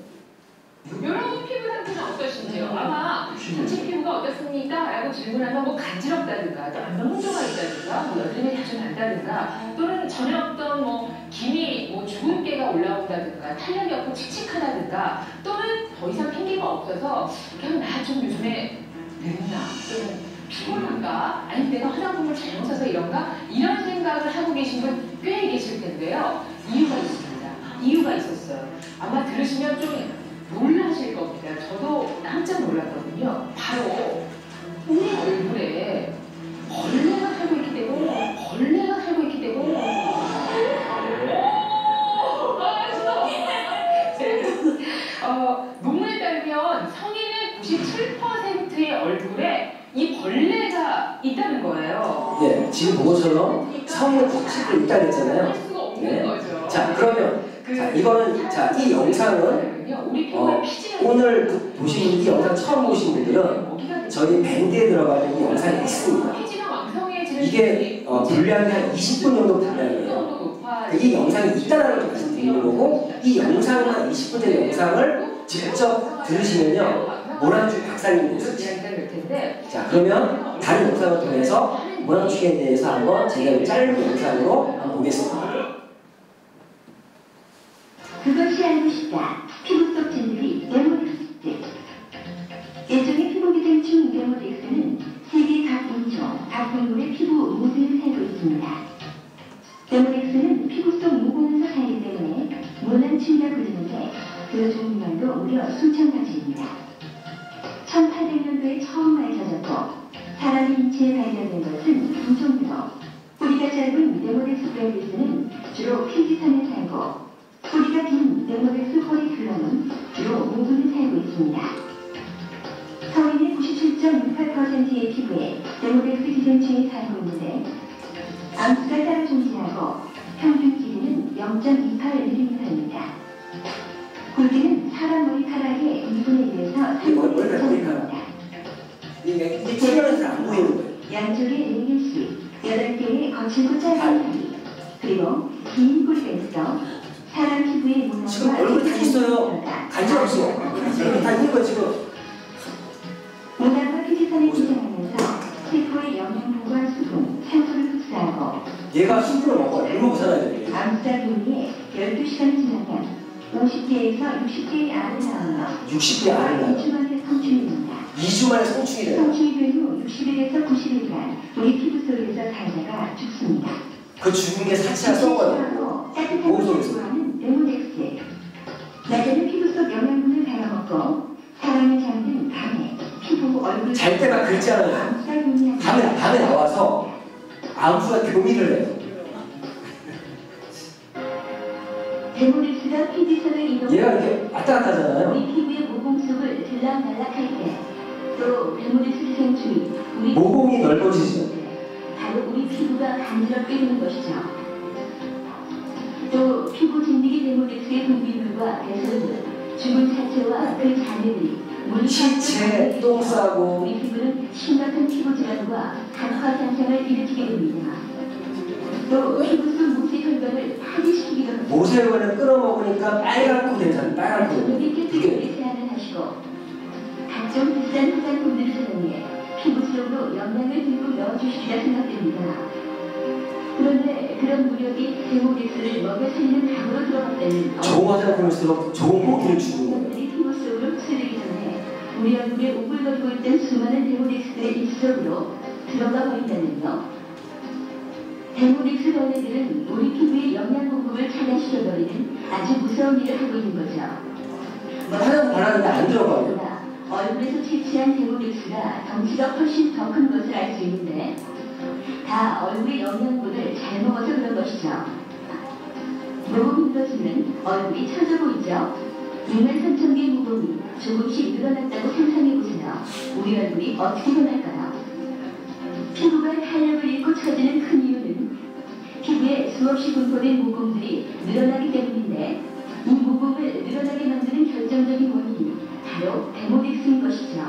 여러분 피부 상태는 어떠신지요? 아마 당신 피부가 어떻습니까? 라고 질문하면 뭐 간지럽다든가, 또 안면 홍조가 있다든가, 뭐 여드름이 자주 난다든가, 또는 전에 없던 뭐 김이 주근깨가 올라온다든가, 탄력이 없고 칙칙하다든가, 또는 더 이상 핑계가 없어서 그냥 나 좀 요즘에 늙나, 또는 피곤한가, 아니면 내가 화장품을 잘못 사서 이런가, 이런 생각을 하고 계신 분 꽤 계실 텐데요. 이유가 있습니다. 이유가 있었어요. 아마 들으시면 좀 놀라실 겁니다. 저도 깜짝 놀랐거든요. 바로 우리 얼굴에 벌레가 살고 있기 때문에 논문에 따르면 성인의 97%의 얼굴에 이 벌레가 있다는 거예요. 네, 지금 보고처럼 성인의 90% 있다고 했잖아요. 할 수가 없는 거죠. 자, 그러면 이 영상은 오늘 보신 이 영상 처음 보신 분들은 저희 밴드에 들어가는 이 영상이 있습니다. 이게 분량이 한 20분 정도 분량이에요. 이 영상이 있다는 걸 말씀드리는 거고, 이 영상만 20분짜리 영상을 직접 들으시면요 모낭충 박사님이 되시죠. 자, 그러면 다른 영상을 통해서 모낭충에 대해서 한번 제가 짧은 영상으로 한번 보겠습니다. 그것이 알고 싶다. 피부 속 진들이 데모닉스. 일종의 피부 기생충 데모닉스는 세계 피부 모두에 살고 있습니다. 데모덱스는 피부 속 모공에서 살기 때문에 모낭충이라 부르는데 그 종류만도 무려 수천 가지입니다. 1800년도에 처음 밝혀졌고 사람의 인체에 발견된 것은 두 종류로 뿌리가 짧은 데모덱스 브랜디스는 주로 필지선에 살고 뿌리가 긴 데모덱스 포리클럼은 주로 모근에 살고 있습니다. 성인의 97.68%의 피부에 데모덱스 기생충이 살고 있는데 암수가 따로 존재하고 평균 길이는 0.28mm입니다. 굵기는 사람 머리카락의 2분의 1에서 3분의 1 정도입니다. 이게 출연해서 안 보이는 거예요. 양쪽에 4개씩 8개의 거칠고 짧은 다리 그리고 긴 꼬리가 있어 사람 피부의 모낭과 지금 얼굴 다 있어요. 간지럽죠? 얼굴 다 있는 거 지금. 모낭과 피지선에 기생하면서 세포의 영양분과 수분, 산소를 흡수하고 얘가 수분을 먹어요. 물 먹고 살아야 돼요. 암수자 분리에 12시간이 지나면 50개에서 60개의 알을 낳으며 60개 알을 낳아요. 2주 만에 성충입니다. 2주 만에 성충이 돼요. 성충이 된 후 60일에서 90일간 우리 피부 속에서 살다가 죽습니다. 그 죽은 게 사치가 썩어요. 따뜻한 것을 좋아하는 데모덱스. 낮에는 피부 속 영양분을 달아먹고 사람이 잠든 밤에 피부, 얼굴 잘 때가 긁잖아요. 밤에 나와서 암수가 교미를 해요. 데모덱스가 피지선을 이동하고 얘가 이렇게 왔다 갔다 하잖아요. 우리 피부의 모공 속을 들락날락할 때 또 데모덱스 기생충이 우리 모공이 넓어지죠. 바로 우리 피부가 간지럽게 되는 것이죠. 또 피부 진드기 데모덱스의 분비물과 배설물, 죽은 사체와 그 잔해들이 시체, 똥 싸고 우리 피부는 심각한 피부 질환과 간화 현상을 일으키게 됩니다. 또 피부 속 모세 혈관을 파괴시키기도 합니다. 모세혈관을 끌어먹으니까 빨갛고 되잖아요. 빨갛고. 눈이 깨끗이 이게 세안을 하시고 각종 비싼 화장품들을 사용해 피부 속으로 영양을 듬뿍 넣어주시리라 생각됩니다. 그런데 그런 무력이 데모덱스를 먹여 살리는 강으로 들어갔다는 좋은 화장품일수록 좋은 모기를 주는 거예요. 영양들이 피부 속으로 흡수되기 전에 우리 얼굴에 오글거리고 있던 수많은 데모덱스들의 입속으로 들어가 버린다면요. 데모덱스 벌레들은 우리 피부의 영양 공급을 차단시켜버리는 아주 무서운 일을 하고 있는 거죠. 화장품 바르는데 안 들어가요. 얼굴에서 채취한 데모덱스가 덩치가 훨씬 더 큰 것을 알 수 있는데 다 얼굴의 영양분을 잘 먹어서 그런 것이죠. 모공이 늘어지면 얼굴이 처져 보이죠. 63,000개의 모공이 조금씩 늘어났다고 상상해보세요. 우리 얼굴이 어떻게 변할까요? 피부가 탄력을 잃고 처지는 큰 이유는 피부에 수없이 분포된 모공들이 늘어나기 때문인데 이 모공을 늘어나게 만드는 결정적인 원인이 바로 데모덱스인 것이죠.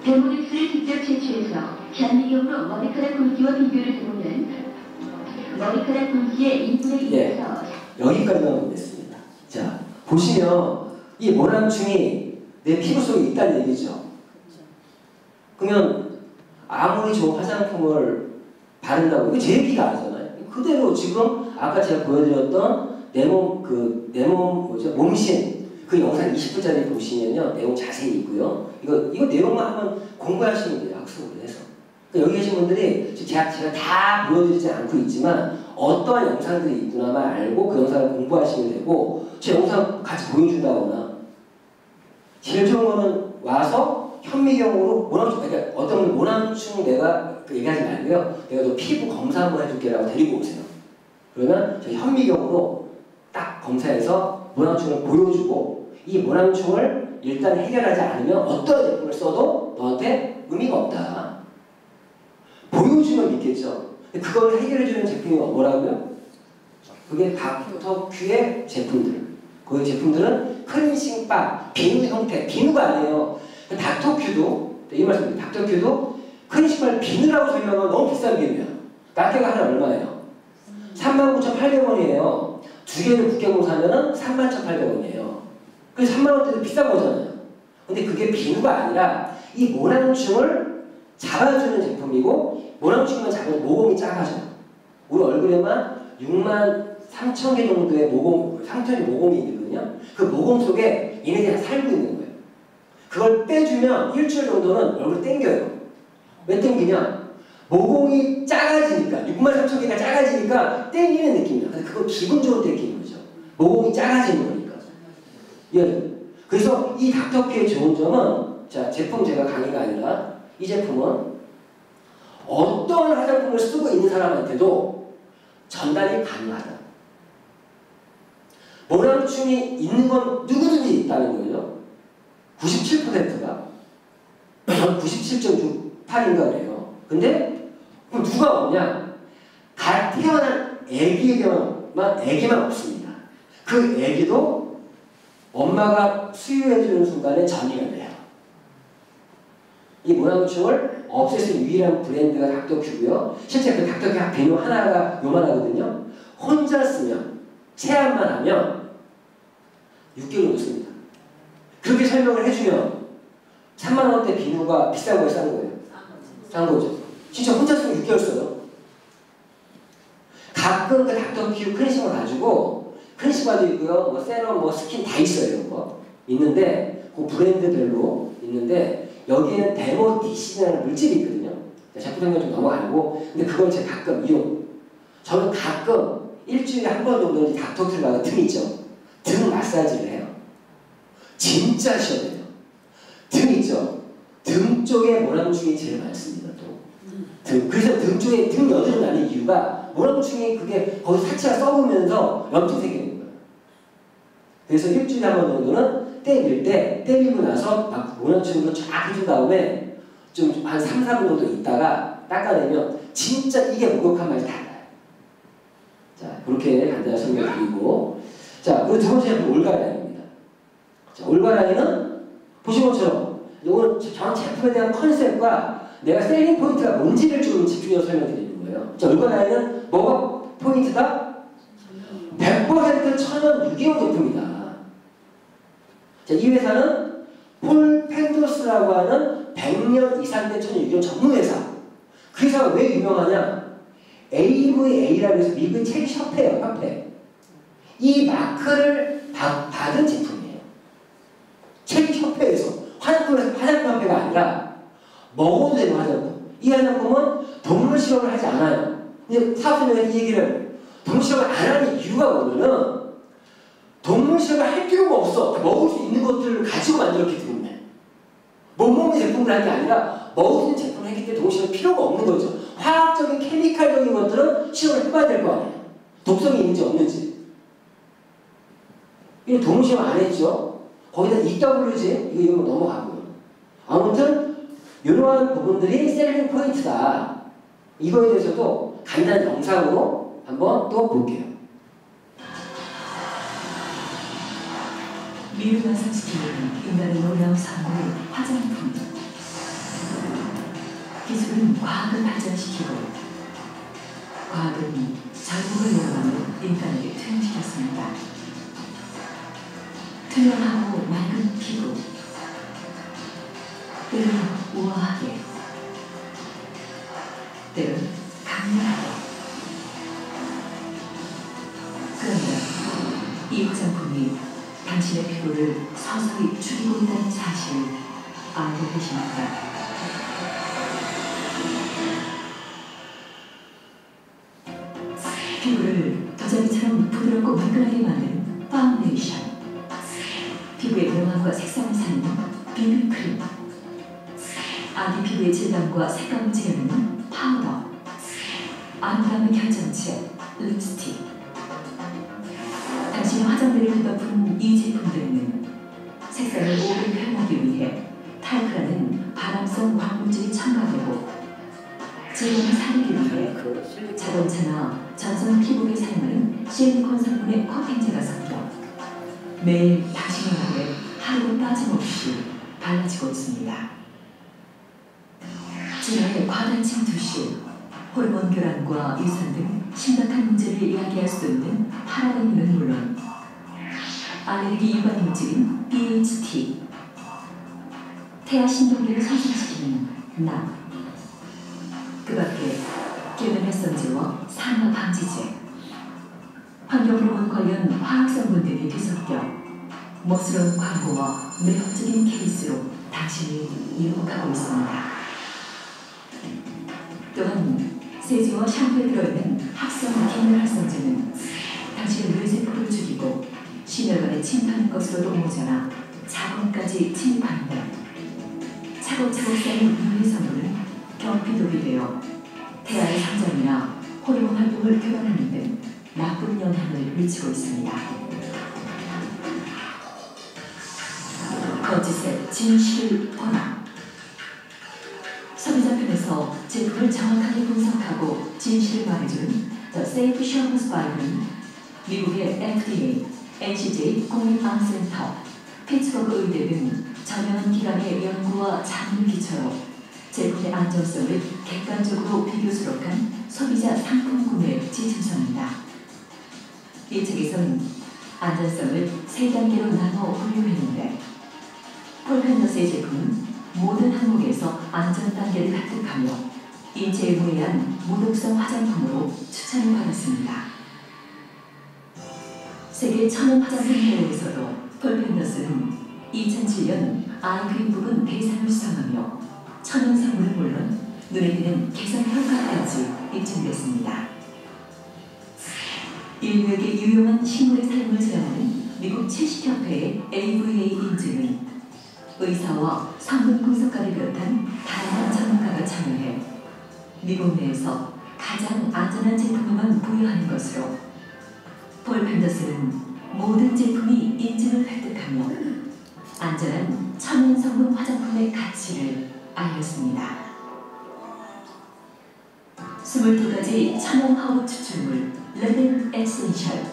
데모덱스를 직접 채취해서 현미경으로 머리카락 굵기와 비교를 해보면 머리카락 굵기의 1분의 1에서 여기까지만 보겠습니다. 자, 보시면 이 모낭충이 내 피부 속에 있다는 얘기죠. 그러면 아무리 좋은 화장품을 바른다고 이거 제 얘기가 아니잖아요. 그대로 지금 아까 제가 보여드렸던 몸신 그 영상 20분짜리 보시면요 내용 자세히 있고요. 이거 내용만 한번 공부하시면 돼요. 학습을 해서. 그러니까 여기 계신 분들이 제가 다 보여드리지 않고 있지만 어떠한 영상들이 있구나만 알고 그 영상을 공부하시면 되고 제 영상 같이 보여준다거나 제일 좋은 거는 와서 현미경으로 모낭충, 그러니까 어떤 분은 모낭충 내가 얘기하지 말고요. 내가 너 피부 검사 한번 해줄게라고 데리고 오세요. 그러면 저 현미경으로 딱 검사해서 모낭충을 보여주고 이 모낭충을 일단 해결하지 않으면 어떤 제품을 써도 너한테 의미가 없다. 보여주면 믿겠죠. 그걸 해결해주는 제품이 뭐라고요? 그게 닥터큐의 제품들. 그 제품들은 클렌싱바, 비누 형태, 비누가 아니에요. 닥터큐도, 이 말씀, 닥터큐도 클렌싱바를 비누라고 설명하면 너무 비싼 비누야. 낱개가 하나 얼마예요? 39,800원이에요. 두 개를 국경으로 사면은 31,800원이에요. 그래서 3만원대도 비싼 거잖아요. 근데 그게 비누가 아니라 이 모낭충을 잡아주는 제품이고 모낭충만 잡으면 모공이 작아져요. 우리 얼굴에만 63,000개 정도의 상처의 모공이 있거든요. 그 모공 속에 얘네들이 살고 있는 거예요. 그걸 빼주면 일주일 정도는 얼굴 땡겨요. 왜 땡기냐? 모공이 작아지니까 63,000개가 작아지니까 땡기는 느낌이야. 근데 그건 기분적으로 땡기는 거죠. 모공이 작아지는 거니까. 예. 그래서 이 닥터피의 좋은 점은 자 제품 제가 강의가 아니라 이 제품은 어떤 화장품을 쓰고 있는 사람한테도 전달이 가능하다. 모낭충이 있는 건 누구든지 있다는 거죠. 97%가 97.68인가 그래요. 근데 그럼 누가 없냐? 갓 태어난 애기만 없습니다. 그 애기도 엄마가 수유해주는 순간에 전이가 돼요. 이 모낭충을 없앨 수 있는 유일한 브랜드가 닥터큐고요. 실제 그 닥터큐 비누 하나가 요만하거든요. 혼자 쓰면 체압만 하면 6개월 놓습니다. 그렇게 설명을 해주면 3만 원대 비누가 비싼 거예요, 싼 거예요? 싼 거죠. 진짜 혼자 쓰면 6개월 써요. 가끔 그 닥터큐 클렌싱을 가지고 클렌싱바도 있고요, 뭐 세럼, 뭐 스킨 다 있어요, 이런 거 있는데 그 브랜드별로 있는데 여기에는 데모디신이라는 물질이 있거든요. 제품 설명 좀 넘어가고 근데 그걸 제가 가끔 이용. 저는 가끔 일주일에 한 번 정도는 닥터큐를 가서 등 있죠. 등 마사지를 해요. 진짜 시원해요. 등 있죠. 등 쪽에 모낭충이 제일 많습니다. 또 등. 그래서 등 쪽에 등 여드름 나는 이유가 모낭충이 그게 거기 사체가 썩으면서 염증 생기는 거예요. 그래서 일주일에 한 번 정도는 때밀 때 때밀고 나서 막 모낭충으로 쫙 해준 다음에 좀 한 3, 4분 정도 있다가 닦아내면 진짜 이게 목욕한 맛이 달라요. 자, 그렇게 간단히 설명드리고 자, 그리고 두 번째 제품 올가라인입니다. 자, 올가라인은 보신 것처럼 오늘 전 제품에 대한 컨셉과 내가 셀링 포인트가 뭔지를 좀 집중해서 설명드리는 거예요. 자, 올가라인은 뭐가 포인트다? 100% 천연 유기농 제품이다. 자, 이 회사는 폴 펜도스라고 하는 100년 이상 된 천연 유기농 전문 회사. 그 회사가 왜 유명하냐? AVA라고 해서 미국의 체리협회예요, 협회. 이 마크를 받은 제품이에요. 체리협회에서 화장품 협회가 아니라 먹어도 되는 화장품. 이 화장품은 동물 실험을 하지 않아요. 근데 사업자님이 이 얘기를 동물 실험을 안 하는 이유가 뭐냐면 동물 실험을 할 필요가 없어. 먹을 수 있는 것들을 가지고 만들었기 때문에. 못 먹는 제품을 한 게 아니라 먹을 수 있는 제품을 했기 때문에 동물 실험 필요가 없는 거죠. 화학적인 케미칼적인 것들은 실험을 해봐야 될 거 아니에요. 독성이 있는지 없는지. 이거 동물 실험 안 했죠. 거기다 EWG 이거 넘어가고요. 아무튼 이러한 부분들이 셀링 포인트다. 이거에 대해서도 간단한 영상으로 한번 또 볼게요. 미를 완성시키는 인간의 놀라운 성공의 화장품. 기술은 과학을 발전시키고 과학은 전국을 열어가며 인간에게 투영시켰습니다. 투명하고 맑은 피부, 때론 우아하게, 때론 강렬하게. 그런데 이 화장품이 당신의 피부를 서서히 죽이고 있다는 사실을 알고 계십니까? 피부를 도자기처럼 부드럽고 매끈하게 만드는 파운데이션, 피부의 명암과 색상을 살리는 비비크림, 아기 피부의 질감과 색감을 재현하는 파우더, 아름다움의 결정체 립스틱. 당신의 화장대를 덮은 이 제품들은 색상을 오래 표현하기 위해 탈크라는 발암성 광물질이 첨가되고 질감을 살리기 위해 자동차나 전선 피부에 사용하는 실리콘 성분의 코팅제가 섞여 매일 당신의 얼굴에 하루 빠짐없이 발라지고 있습니다. 질환의 과다층 두실, 호르몬 교란과 유산 등 심각한 문제를 이야기할 수 있는 파라벤유는 물론 알레르기 유발 물질인 BHT, 태아 신동기를 상승시키는 납, 그 밖에 계면활성제와 산화 방지제, 환경호르몬 관련 화학성분들이 뒤섞여 멋스러운 광고와 매혹적인 케이스로 당신을 유혹하고 있습니다. 또한 세제와 샴푸에 들어있는 합성 기능 활성제는 당신의 뇌세포를 죽이고 심혈관에 침입하는 것으로도 모자라 자궁까지 침입합니다. 차곡차곡 쌓인 뇌의 성분은 경피독이 되어 태아의 성장이나 호르몬 활동을 교란하는 등 나쁜 영향을 미치고 있습니다. 거짓의 진실을 보라. 소비자 편에서 제품을 정확하게 분석하고 진실을 말해주는 The Safe Assurance Bible은 미국의 FDA, NCJ 국립암센터, 피츠버그 의대 등 저명한 기관의 연구와 자문을 기초로 제품의 안전성을 객관적으로 비교수록한 소비자 상품 구매 지침서입니다. 이 책에서는 안전성을 3단계로 나눠 분류했는데 폴펜더스의 제품은 모든 항목에서 안전 단계를 획득하며 인체에 무해한 무독성 화장품으로 추천을 받았습니다. 세계 천연 화장품 대회에서도 폴펜더스는 2007년 아이크림 부분 대상을 수상하며 천연 성분은 물론 눈에 띄는 개선 효과까지 입증됐습니다. 인류에게 유용한 식물의 사용을 제한하는 미국 채식협회의 AVA 인증은 의사와 성분 분석가를 비롯한 다양한 전문가가 참여해 미국 내에서 가장 안전한 제품만 부여하는 것으로 폴펜더스는 모든 제품이 인증을 획득하며 안전한 천연 성분 화장품의 가치를 알렸습니다. 22가지 천연 허브 추출물 레드 에센셜.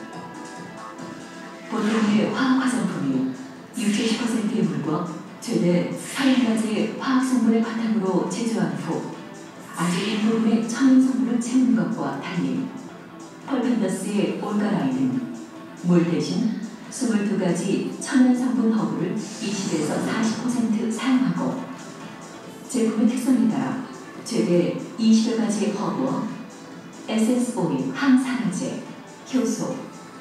보통의 화학 화장품이 60~70%의 물과 최대 30가지의 화학 성분을 바탕으로 제조한 후 아주 일부분의 천연 성분을 채우는 것과 달리 폴펜더스의 올가라인은 물 대신 22가지 천연 성분 허브를 20에서 40% 사용하고 제품의 특성에 따라 최대 20여 가지의 허브와 에센스 오일, 항산화제, 효소,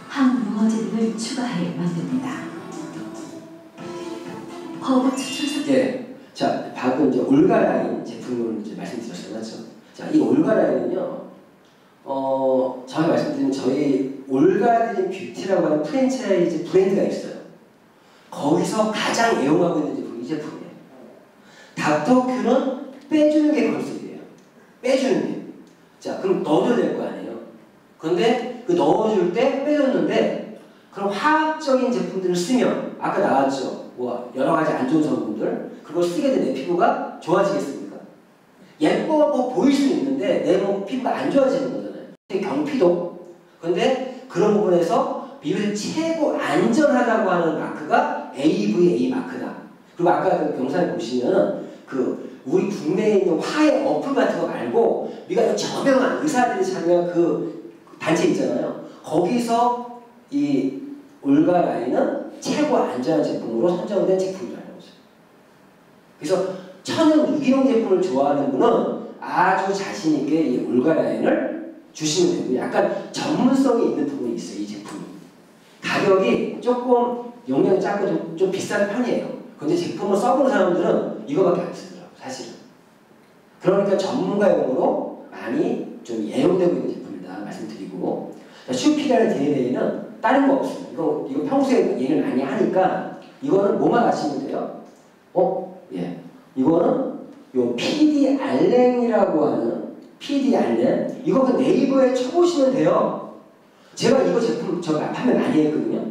항무화제 등을 추가해 만듭니다. 허브 추출사. 예. 자, 방금 이제 올가라인 제품을 이제 말씀드렸어요. 맞죠? 자, 이 올가라인은요, 저희 말씀드린 저희 올가드림 뷰티라고 하는 프랜차이즈 브랜드가 있어요. 거기서 가장 애용하고 있는 제품이 이 제품이에요. 닥터큐는 빼주는 게 컨셉이에요. 빼주는 게. 자, 그럼 넣어줘야 될 거 아니에요. 그런데 그 넣어줄 때 빼줬는데 그럼 화학적인 제품들을 쓰면 아까 나왔죠. 뭐 여러 가지 안 좋은 성분들 그걸 쓰게 되면 내 피부가 좋아지겠습니까? 예뻐 보일 수는 있는데 내 피부가 안 좋아지는 거잖아요. 경피도. 근데 그런 부분에서 미국에서 최고 안전하다고 하는 마크가 AVA 마크다. 그리고 아까 그 영상을 보시면 그 우리 국내에 있는 화해 어플 같은 거 말고 우리가 저명한 의사들이 참여한 그 단체 있잖아요. 거기서 이 올가라인은 최고 안전한 제품으로 선정된 제품이라는 거죠. 그래서 천연 유기농 제품을 좋아하는 분은 아주 자신 있게 이 올가라인을 주시면 되고 약간 전문성이 있는 부분이 있어요. 이 제품이. 가격이 조금 용량이 작고 좀 비싼 편이에요. 근데 제품을 써본 사람들은 이거밖에 안 쓰더라고요. 사실은. 그러니까 전문가용으로 많이 좀 애용되고 있는 제품이다 말씀드리고 슈피라는 DNA는 다른 거 없어요. 이거 평소에 얘기를 많이 하니까 이거는 뭐만 아시면 돼요? 예. 이거는 요 PD-알렌이라고 하는 PD-알렌 이거 그 네이버에 쳐보시면 돼요. 제가 이거 제품 저 판매 많이 했거든요.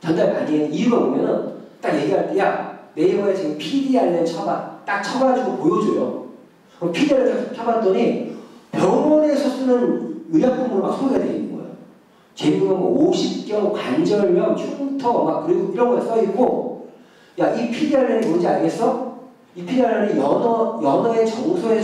전달 많이 했는 이유가 뭐냐면 딱 얘기할 때 야 네이버에 지금 PD-알렌 쳐봐. 딱 쳐가지고 보여줘요. 그럼 PD-알렌 쳐봤더니 병원에서 쓰는 의약품으로 막 소개가 되어 있는 거예요. 재미있는 건 뭐 50경, 관절염, 흉터 막 그리고 이런 거 써있고 야 이 PD-알렌이 뭔지 알겠어? 이 PD-알렌이 연어의 정소에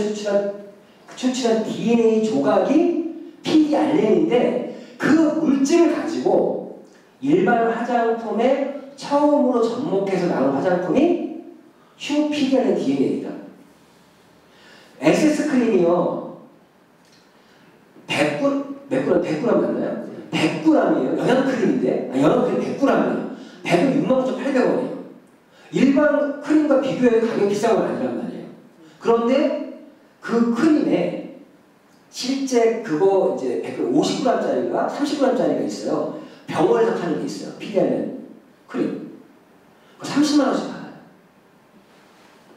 추출한 DNA 조각이 PD-알렌인데 그 물질을 가지고 일반 화장품에 처음으로 접목해서 나온 화장품이 휴 PD-알렌 DNA이다. SS 크림이요. 100g 맞나요? 100g이에요. 영양크림인데 영양크림 100g이에요. 100은 69,800원이에요. 일반 크림과 비교해 가격이 비싼 건 아니란 말이에요. 그런데 그 크림에 실제 그거 이제 50g짜리가 30g짜리가 있어요. 병원에서 파는 게 있어요. PD알렌 크림. 30만 원씩 팔아요.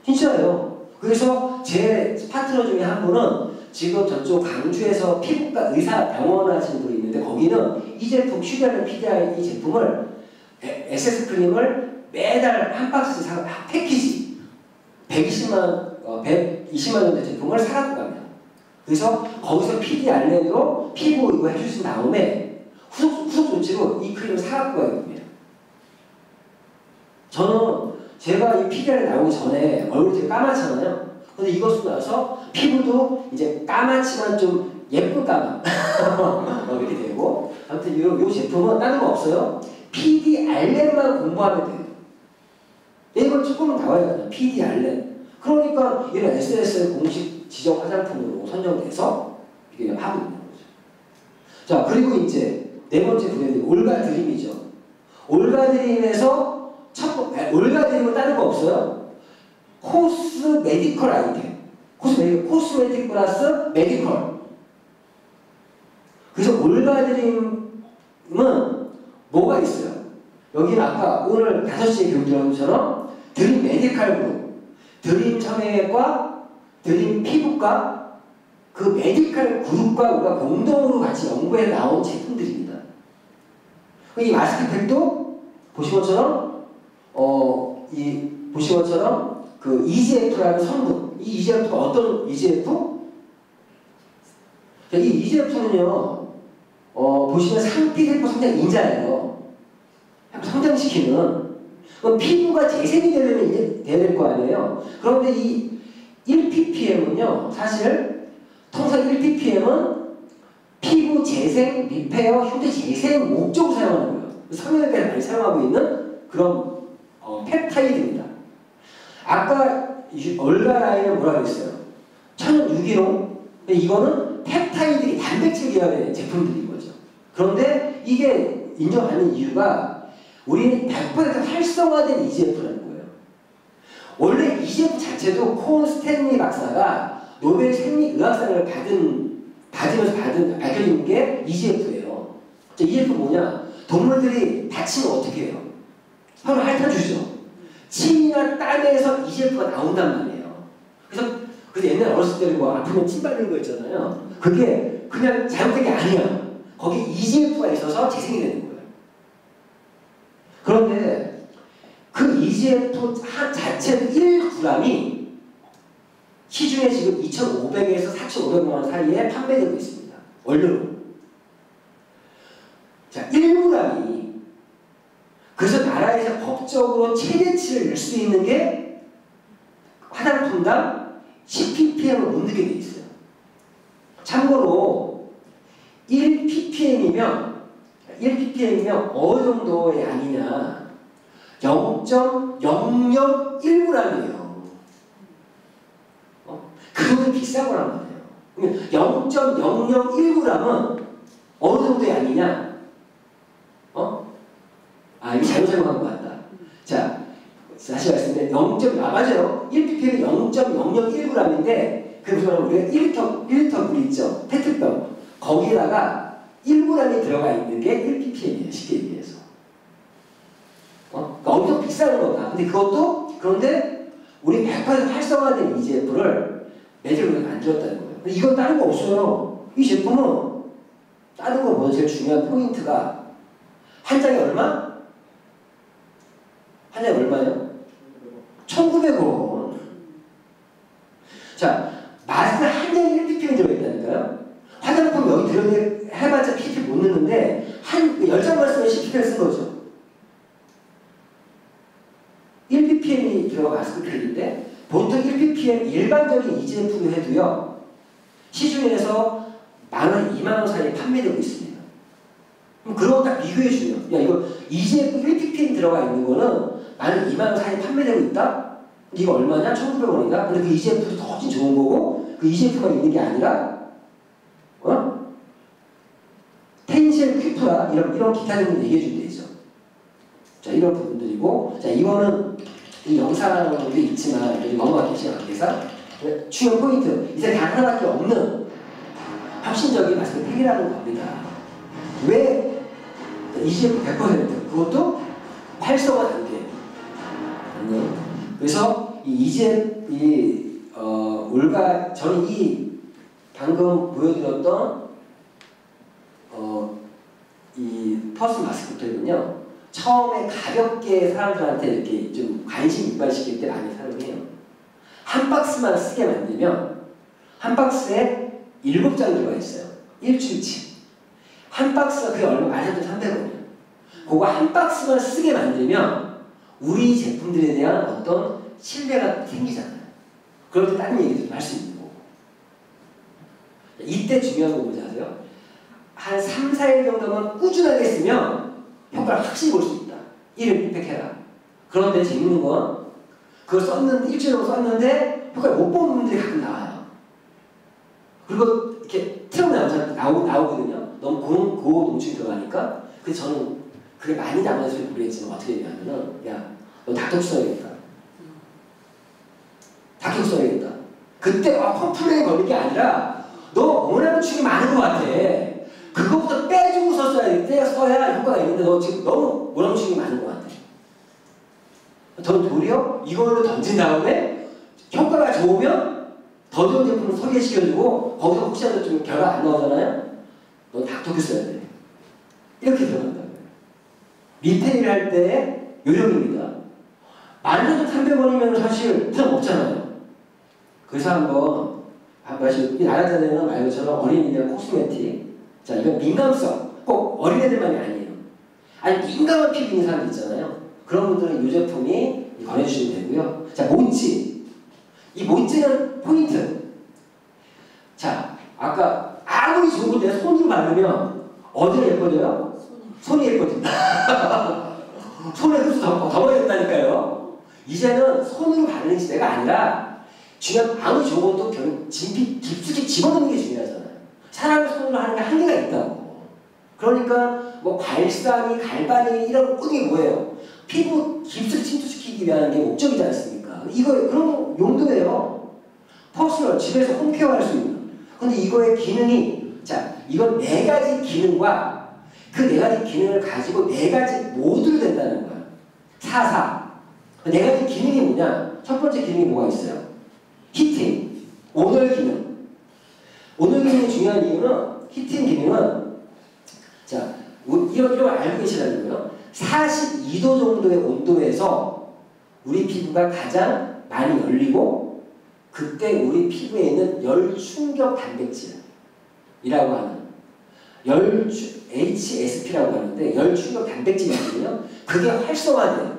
진짜예요. 그래서 제 파트너 중에 한 분은 지금 저쪽 강주에서 피부과 의사 병원 하시는 분이 있는데 거기는 이 제품 슈리알렌 PD알 이 제품을 SS 크림을 매달 한 박스씩 사 패키지 120만 원대 제품을 사갖고 갑니다. 그래서 거기서 PD알렌으로 피부 이거 해주신 다음에 후속 조치로 이 크림을 사갖고 가야 됩니다. 저는 제가 이 PD알렌 나오기 전에 얼굴이 되게 까맣잖아요. 근데 이거 쓰고 나서 피부도 이제 까맣지만 좀 예쁜 까만 이렇게 되고, 아무튼 이 제품은 다른 거 없어요. PD알렌만 공부하면 돼요. 이걸 조금은 나와야 되잖아. PD알렌. 그러니까 이런 SNS 공식 지정 화장품으로 선정돼서 이게 하고 있는 거죠. 자, 그리고 이제 네 번째 브랜드 올가드림이죠. 올가드림에서 올가드림은 다른 거 없어요. 코스메디컬 아이템. 코스메틱 플러스 메디컬. 그래서 올가드림은 뭐가 있어요? 여기는 아까 오늘 5시에 교육 들은 것처럼 드림 메디컬 그룹, 드림 성형외과, 드림 피부과, 그 메디컬 그룹과 우리가 공동으로 같이 연구해 나온 제품들입니다. 이 마스크팩도 보신 것처럼 보신 것처럼 그 EGF라는 성분, 이 EGF가 어떤 EGF? 이 EGF는요, 보시면 상피세포 성장 인자예요. 성장시키는. 그럼 피부가 재생이 되려면 이제 돼야 될 거 아니에요. 그런데 이 1ppm은요, 사실 통상 1ppm은 피부 재생, 리페어, 흉터 재생 목적으로 사용하는 거예요. 성형외과에 많이 사용하고 있는 그런 펩타이드입니다. 아까 얼가라인은 뭐라고 했어요? 천연 유기농. 이거는 펩타이드이 단백질 계열의 제품들인 거죠. 그런데 이게 인정하는 이유가 우리는 100% 활성화된 EGF라는 거예요. 원래 EGF 자체도 콘 스탠리 박사가 노벨 생리의학상을 받으면서 밝혀진 게 EGF예요. EGF 뭐냐? 동물들이 다치면 어떻게 해요? 서로 핥아주죠. 침이나 땀에서 EGF가 나온단 말이에요. 그래서 옛날 어렸을 때 뭐 아프면 침 바르는 거 있잖아요. 그게 그냥 잘못된 게 아니야. 거기에 EGF가 있어서 재생이 되는 거예요. 그런데 그 EGF 자체도 1g이 시중에 지금 2,500에서 4,500만 원 사이에 판매되고 있습니다. 원료로. 자, 1g이 그래서 나라에서 법적으로 최대치를 낼 수 있는 게 화장품당 10ppm을 못 넣게 돼 있어요. 참고로 1ppm이면 어느 정도의 양이냐? 0.001g이에요. 그거는 비싼 거란 말이에요. 0.001g은 어느 정도의 양이냐? 이거 잘못 설명한 것 같다. 자, 다시 말씀드리면 맞아요. 1ppm이 0.001g인데 그 무슨 우리가 1리터 물 있죠? 페트병. 거기다가 1g이 들어가 있는 게 1ppm이에요. 쉽게 얘기해서. 그러니까 엄청 비싼 거다. 그런데 우리 100% 활성화된 EGF를 매듭을 만들었다는 거예요. 근데 이건 다른 거 없어요. 이 제품은 다른 거 뭐 제일 중요한 포인트가 한 장에 얼마? 한 장에 얼마예요? 1,900원. 자, 마스크 한 장에 1ppm이 들어있다니까요. 화장품 여기 들어있는 해봤자 ppm 못 넣는데 한 10장만 쓰면 10ppm 쓴 거죠. 1ppm이 들어가 마스크팩인데 보통 1ppm 일반적인 EGF로 해도요. 시중에서 10,000원, 20,000원 사이에 판매되고 있습니다. 그럼 그런 거 딱 비교해주면 야 이거 EGF 1ppm 들어가 있는 거는 10,000원, 20,000원 사이에 판매되고 있다? 근데 이거 얼마냐? 1,900원이다? 근데 그 EGF도 더 훨씬 좋은 거고 그 EGF가 있는 게 아니라 텐실 큐프라 이런 기타 등등 얘기해 주면 되죠. 자, 이런 부분들이고, 자, 이거는 이 영상도 있지만 넘어가기 시간 관계상 중요한 포인트. 이제 단 하나밖에 없는 혁신적인 마스크 팩이라는 겁니다. 왜 EGF 100% 그것도 활성화 단계. 그래서 이 EGF 올가 저는 이 방금 보여드렸던 이 퍼스 마스크부터는요 처음에 가볍게 사람들한테 이렇게 좀 관심 유발시킬 때 많이 사용해요. 한 박스만 쓰게 만들면 한 박스에 7장 들어가 있어요. 일주일치. 한 박스가 그게 얼마? 13,300원이에요. 그거 한 박스만 쓰게 만들면 우리 제품들에 대한 어떤 신뢰가 생기잖아요. 그럴 때 다른 얘기도 좀 할 수 있는 거고. 이때 중요한 거 뭔지 아세요? 한 3, 4일 정도만 꾸준하게 쓰면 효과를 확실히 볼 수 있다. 1일 1팩 해라. 그런데 재밌는 건 그걸 썼는데 일주일로 썼는데 효과를 못 본 분들이 가끔 나와요. 그리고 이렇게 트럭 나오거든요. 너무 고농축이 들어가니까. 그래서 저는 그게 많이 남아서 모르겠지만 어떻게 되냐면은 야, 너 닥터 써야겠다. 닥터 써야겠다. 그때 컴플레인 걸린 게 아니라 너 원하는 축이 많은 것 같아. 그것부터 빼주고 써야 효과가 있는데 너 지금 너무 원하는 축이 많은 것 같아. 전 도리어 이걸로 던진 다음에 효과가 좋으면 더 좋은 제품을 소개시켜주고 거기서 혹시라도 좀 결과 안 나오잖아요? 넌 닥터큐 써야 돼. 이렇게 들어간다고요. 리테일 할 때의 요령입니다. 13,300원이면 사실 부담 없잖아요. 그래서 한번 이 나라자네는 말 것처럼 어린이들 코스메틱. 자, 이건 민감성. 꼭 어린애들만이 아니에요. 아니 민감한 피부 있는 사람들 있잖아요. 그런 분들은 이 제품이 권해주시면 되고요. 자, 모찌. 이 모찌는 포인트. 자, 아까 아무리 좋은 걸 내가 손으로 바르면 어디가 예뻐져요? 손이 예뻐진다. 손에 흡수 더 많이 된다니까요. 이제는 손으로 바르는 시대가 아니라 중요한 아무리 좋은 것도 결국 깊숙이 집어넣는 게 중요하잖아요. 사람이 손으로 하는 게 한계가 있다고. 그러니까 뭐 발상이, 갈바닉 이런 모든 게 뭐예요? 피부 깊숙이 침투시키기 위한 게 목적이지 않습니까? 이거 그런 용도예요. 퍼스널 집에서 홈케어 할 수 있는. 근데 이거의 기능이 자 이건 4가지 기능과 그 4가지 기능을 가지고 4가지 모듈 된다는 거야. 4. 그 4가지 기능이 뭐냐? 첫 번째 기능이 뭐가 있어요? 히팅, 온열 기능. 온열 기능이 중요한 이유는 히팅 기능은 자 이런 알고 계시라는 거예요. 42도 정도의 온도에서 우리 피부가 가장 많이 열리고 그때 우리 피부에 있는 열 충격 단백질이라고 하는 HSP라고 하는데 열 충격 단백질이거든요. 그게 활성화돼요.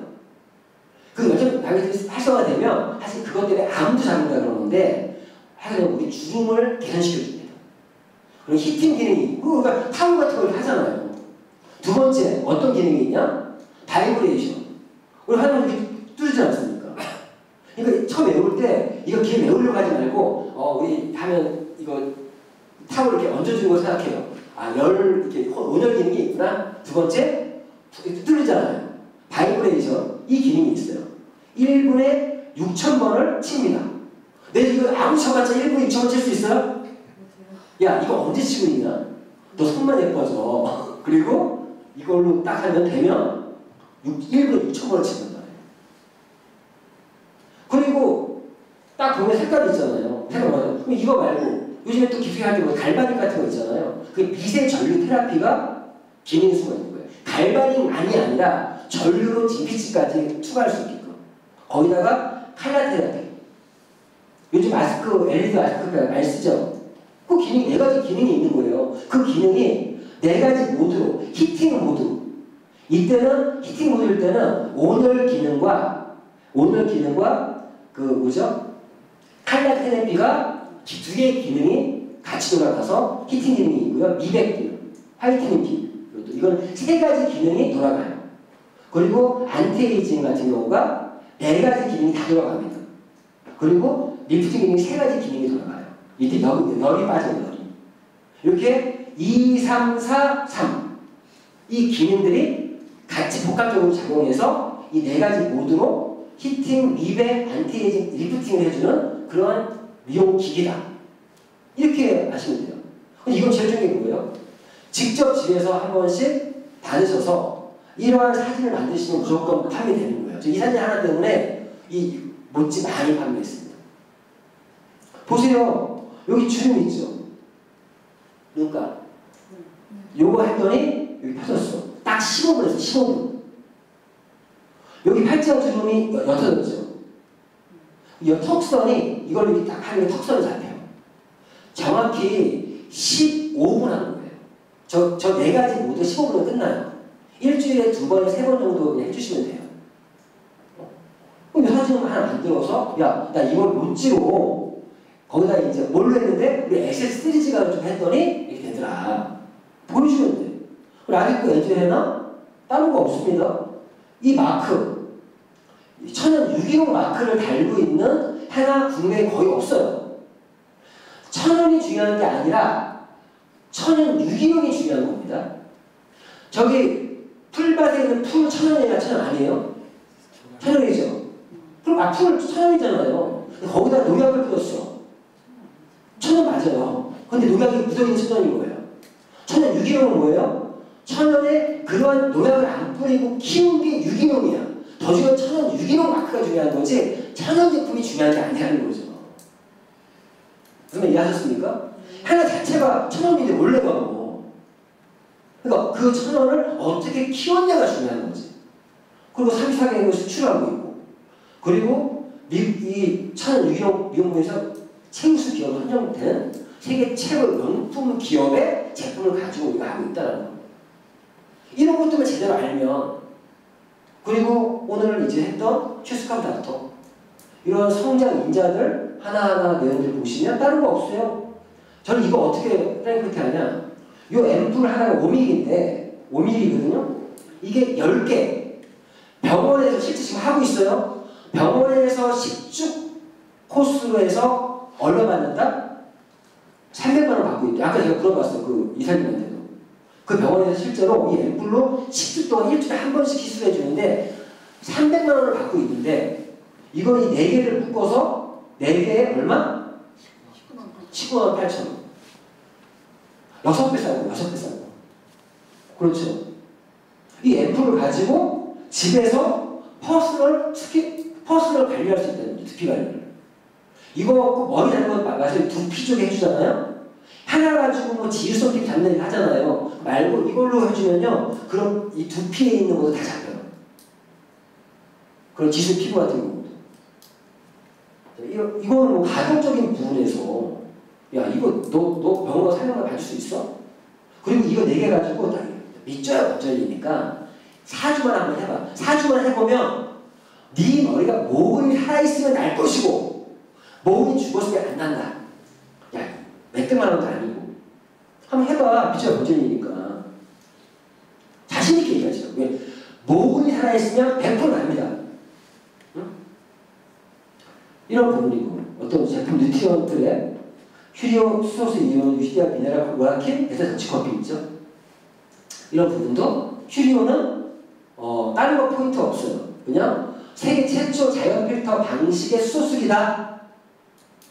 그 열 단백질이 활성화되면 사실 그것 때문에 암도 잡는다 그러는데 하여튼 우리 주름을 개선시켜줍니다. 그리고 히팅 기능이 있고 그러니까 타올 같은 걸 하잖아요. 두 번째 어떤 기능이 있냐? 바이브레이션. 우리 하는 게 뚫리지 않습니까? 그러니까 처음 외울 때 이거 길 외우려고 하지 말고 우리 하면 이거 타올 이렇게 얹어주는 거 생각해요. 아, 이렇게 온열 기능이 있구나. 두 번째 뚫리잖아요. 바이브레이션 이 기능이 있어요. 1분에 6,000번을 칩니다. 내가 이거 아무 쳐봤자 1분에 6,000번 칠 수 있어요? 야 이거 언제 치고 있냐? 너 손만 예뻐져. 그리고 이걸로 딱 하면 되면 1분에 6,000번을 치는다. 그리고 딱 보면 색깔이 있잖아요. 색깔 맞아요. 그럼 이거 말고 요즘에 또 깊숙이 할 때 뭐 갈바닉 같은 거 있잖아요. 그 미세 전류 테라피가 기능일 수가 있는 거예요. 갈바닉만이 아니라 전류로 진피치까지 추가할 수 있게끔. 거기다가 칼라 테라피. 요즘 마스크, LED 마스크 많이 쓰죠? 그 기능이 4가지 기능이 있는 거예요. 그 기능이 4가지 모드로, 히팅 모드. 이때는, 히팅 모드일 때는 온열 기능과 그 뭐죠? 칼라 테라피가 2개의 기능이 같이 돌아가서 히팅 기능이 있고요. 미백 기능, 화이트닝 기능. 이건 3가지 기능이 돌아가요. 그리고 안티에이징 같은 경우가 4가지 기능이 다 돌아갑니다. 그리고 리프팅 기능이 3가지 기능이 돌아가요. 이때 열이 빠져요. 열이. 이렇게 2, 3, 4, 3 이 기능들이 같이 복합적으로 작용해서 이 4가지 모드로 히팅, 미백, 안티에이징, 리프팅을 해주는 그러한 미용 기기다. 이렇게 아시면 돼요. 근데 이건 제일 중요한 게 뭐예요? 직접 집에서 한 번씩 다니셔서 이러한 사진을 만드시면 무조건 판매되는 거예요. 이 사진 하나 때문에 이 모찌 많이 판매했습니다. 보세요. 여기 주름 있죠? 눈가. 요거 했더니 여기 펴졌어. 딱 15분 했어. 15분. 여기 팔자 주름이 옅어졌죠? 이 턱선이 이걸로 이렇게 딱 하면 턱선이 잡혀요. 정확히 15분 하는 거예요. 저 네 가지 모두 15분은 끝나요. 일주일에 2번, 3번 정도 그냥 해주시면 돼요. 그럼 이 사진을 하나 만들어서 야, 나 이걸 모찌로 거기다 이제 뭘로 했는데 우리 SS3G가 좀 했더니 이렇게 되더라. 보여주면 돼. 그리고 아직도 예전에나 다른 거 없습니다. 이 마크, 천연 유기농 마크를 달고 있는 해나 국내에 거의 없어요. 천연이 중요한 게 아니라 천연 유기농이 중요한 겁니다. 저기 풀밭에 있는 풀 천연이나 천연 아니에요? 천연이죠. 풀 천연이잖아요. 거기다 농약을 뿌렸어. 천연 맞아요. 근데 농약이 묻어있는 천연인 거예요. 천연 유기농은 뭐예요? 천연에 그러한 농약을 안 뿌리고 키운 게 유기농이야. 더 중요한 천연 유기농 마크가 중요한 거지 천연 제품이 중요한 게 아니라는 거죠. 무슨 말 이해하셨습니까? 하나 자체가 천연인데 원래 가고 그러니까 그 천연을 어떻게 키웠냐가 중요한 거지. 그리고 34개국을 수출하고 있고 그리고 이 천연 유기농 미용에서 최우수 기업 선정된 세계 최고 명품 기업의 제품을 가지고 우리가 하고 있다는 겁니다. 이런 것들을 제대로 알면 그리고 오늘 이제 했던 최스카프 닥터 이런 성장 인자들 하나하나 내용들 보시면 다른 거 없어요. 저는 이거 어떻게 프랭크트 하냐 요 앰플 하나가 5mm인데 5mm거든요. 이게 10개 병원에서 실제 지금 하고 있어요. 병원에서 10주 코스로 해서 얼마 받는다? 300만 원 받고 있대. 아까 제가 물어봤어요. 그 이사님한테도. 그 병원에서 실제로 이 앰플로 10주 동안 일주일에 한 번씩 시술해 주는데 300만 원을 받고 있는데 이걸 이 4개를 묶어서 4개에 얼마? 19만 8천 원. 6배 싸고 6배 싸고. 그렇죠. 이 앰플을 가지고 집에서 퍼스널 관리할 수 있다는 거죠. 두피 관리를. 이거 꼭 머리 잡는 거 마사지 두피 쪽에 해주잖아요. 하나 가지고 뭐 지유성 팁 잡는 일 하잖아요. 말고 이걸로 해주면요. 그럼 이 두피에 있는 것도 다 잡혀요. 그런 지수 피부 같은 경우도. 이거는 뭐 가정적인 부분에서 야 이거 너 병원 가서 설명을 받을 수 있어? 그리고 이거 4개 가지고 딱 밑줘야 겉절이니까 4주만 한번 해봐. 4주만 해보면 네 머리가 모근이 살아있으면 날 것이고 모근이 죽었으면 안 난다. 야 몇백만 원도 아니고 한번 해봐. 밑줘야 겉절이니까 자신있게 얘기하시라고. 왜? 모근이 살아있으면 100% 납니다. 응? 이런 부분이고 어떤 제품 뉴트리언트에 휴리오 수소수 이온 유시디아 미네랄 모라킨 에서 전치커피 있죠. 이런 부분도 휴리오는 다른 거 포인트 없어요. 그냥 세계 최초 자연 필터 방식의 수소수기다.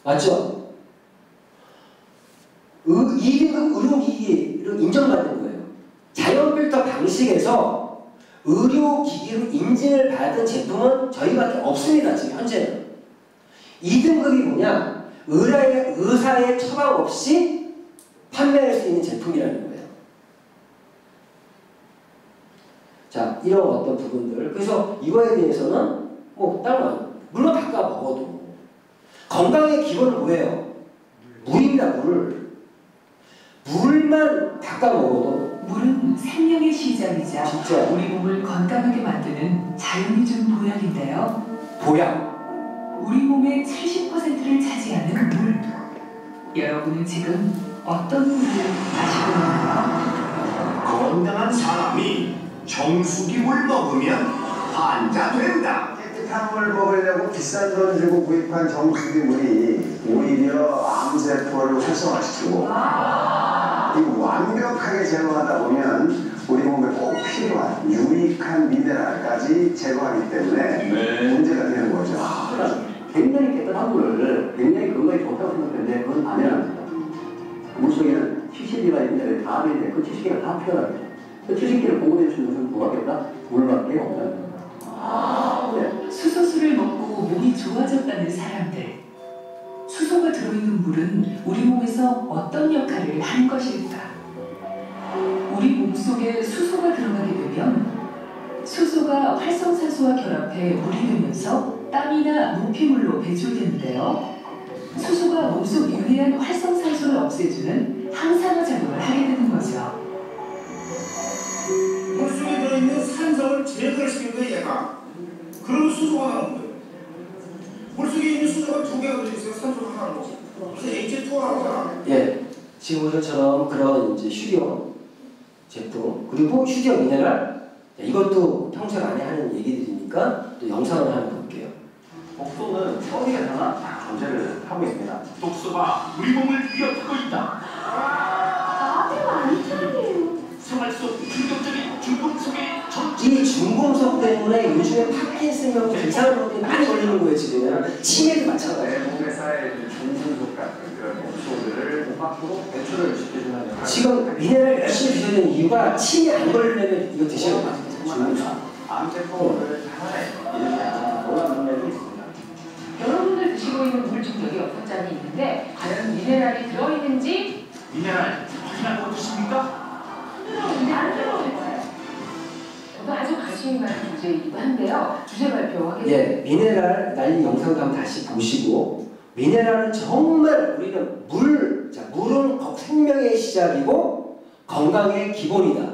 맞죠? 2등급 의료기기로 인정받는 거예요. 자연 필터 방식에서 의료기기로 인증을 받은 제품은 저희밖에 없습니다. 지금 현재는. 2등급이 뭐냐? 의사의 처방 없이 판매할 수 있는 제품이라는 거예요. 자, 이런 어떤 부분들. 그래서 이거에 대해서는 뭐 다른 물론 바꿔 먹어도 건강의 기본은 뭐예요? 물입니다. 물만 바꿔 먹어도 물은 생명의 시작이자 진짜 우리 몸을 건강하게 만드는 자연이 준 보약인데요. 보약. 우리 몸의 70%를 차지하는 물. 여러분은 지금 어떤 물을 마시고 있나요? 건강한 사람이 정수기물 먹으면 환자 된다. 깨끗한 물 먹으려고 비싼 돈 주고 구입한 정수기 물이 오히려 암세포를 활성화시키고 이 완벽하게 제거하다 보면 우리 몸에 꼭 필요한 유익한 미네랄까지 제거하기 때문에 문제가 되는 거죠. 굉장히 깨끗한 물을 굉장히 건강에 좋다고 생각하는데 그건 아니랍니다. 물속에는 70% CD가 있는데 답이 있는데 그 지식기가 다 필요합니다. 그 지식기를 보고해 주신 것은 뭐겠다? 물밖에 없다는 겁니다. 네. 수소수를 먹고 몸이 좋아졌다는 사람들. 수소가 들어있는 물은 우리 몸에서 어떤 역할을 하는 것일까? 우리 몸속에 수소가 들어가게 되면 수소가 활성산소와 결합해 물이 되면서 땀이나 무피물로 배출되는데요. 수소가 몸속 유해한 활성산소를 없애주는 항산화 작용을 하게 되는 거죠. 물속에 들어있는 산성을 제거를 시키는 거예요, 얘가. 그러면 수소가 나오는 거예요. 물속에 있는 수소가 2개가 들어있어요. 산소가 하나는 거지. 그래서 H2O라고 하잖아. 예, 지금 보신 것처럼 그런 이제 휴대용 제품 그리고 휴대용 미네랄 이것도 평소에 많이 하는 얘기들이니까 또 영상을 하나 볼게요. 독소는 어디에서나 다 존재를 하고 있습니다. 독소가 우리 몸을 위협하고 있다. 아주 많잖아요. 생활 속 충격적인 중금속의 이 중금속 때문에 요즘에 파킨슨병 이상한 것들이 많이 걸리는 거예요. 지금 치매도 마찬가지예요. 내 몸에 쌓여있는 중금속 같은 그런 독소들을 밖으로 배출을 시켜주는 역할을 지금 미네랄 열심히 드셔야 되는 이유가 치매 안 걸리려면 이거 드셔야 돼요. 중금속. 암세포를 하나에 이렇게 놀란 능력이 있습니다. 여러분들 드시고 있는 물 중 여기 6잔이 있는데 과연 미네랄이 들어있는지 미네랄 확인하고 드십니까? 들어오는데 안 들어오는 거예요. 저도 아주 관심이 많은 주제이기도 한데요. 주제 발표하겠습니다. 예, 미네랄 날린 영상도 한번 다시 보시고 미네랄은 정말 우리는 물은 생명의 시작이고 건강의 기본이다.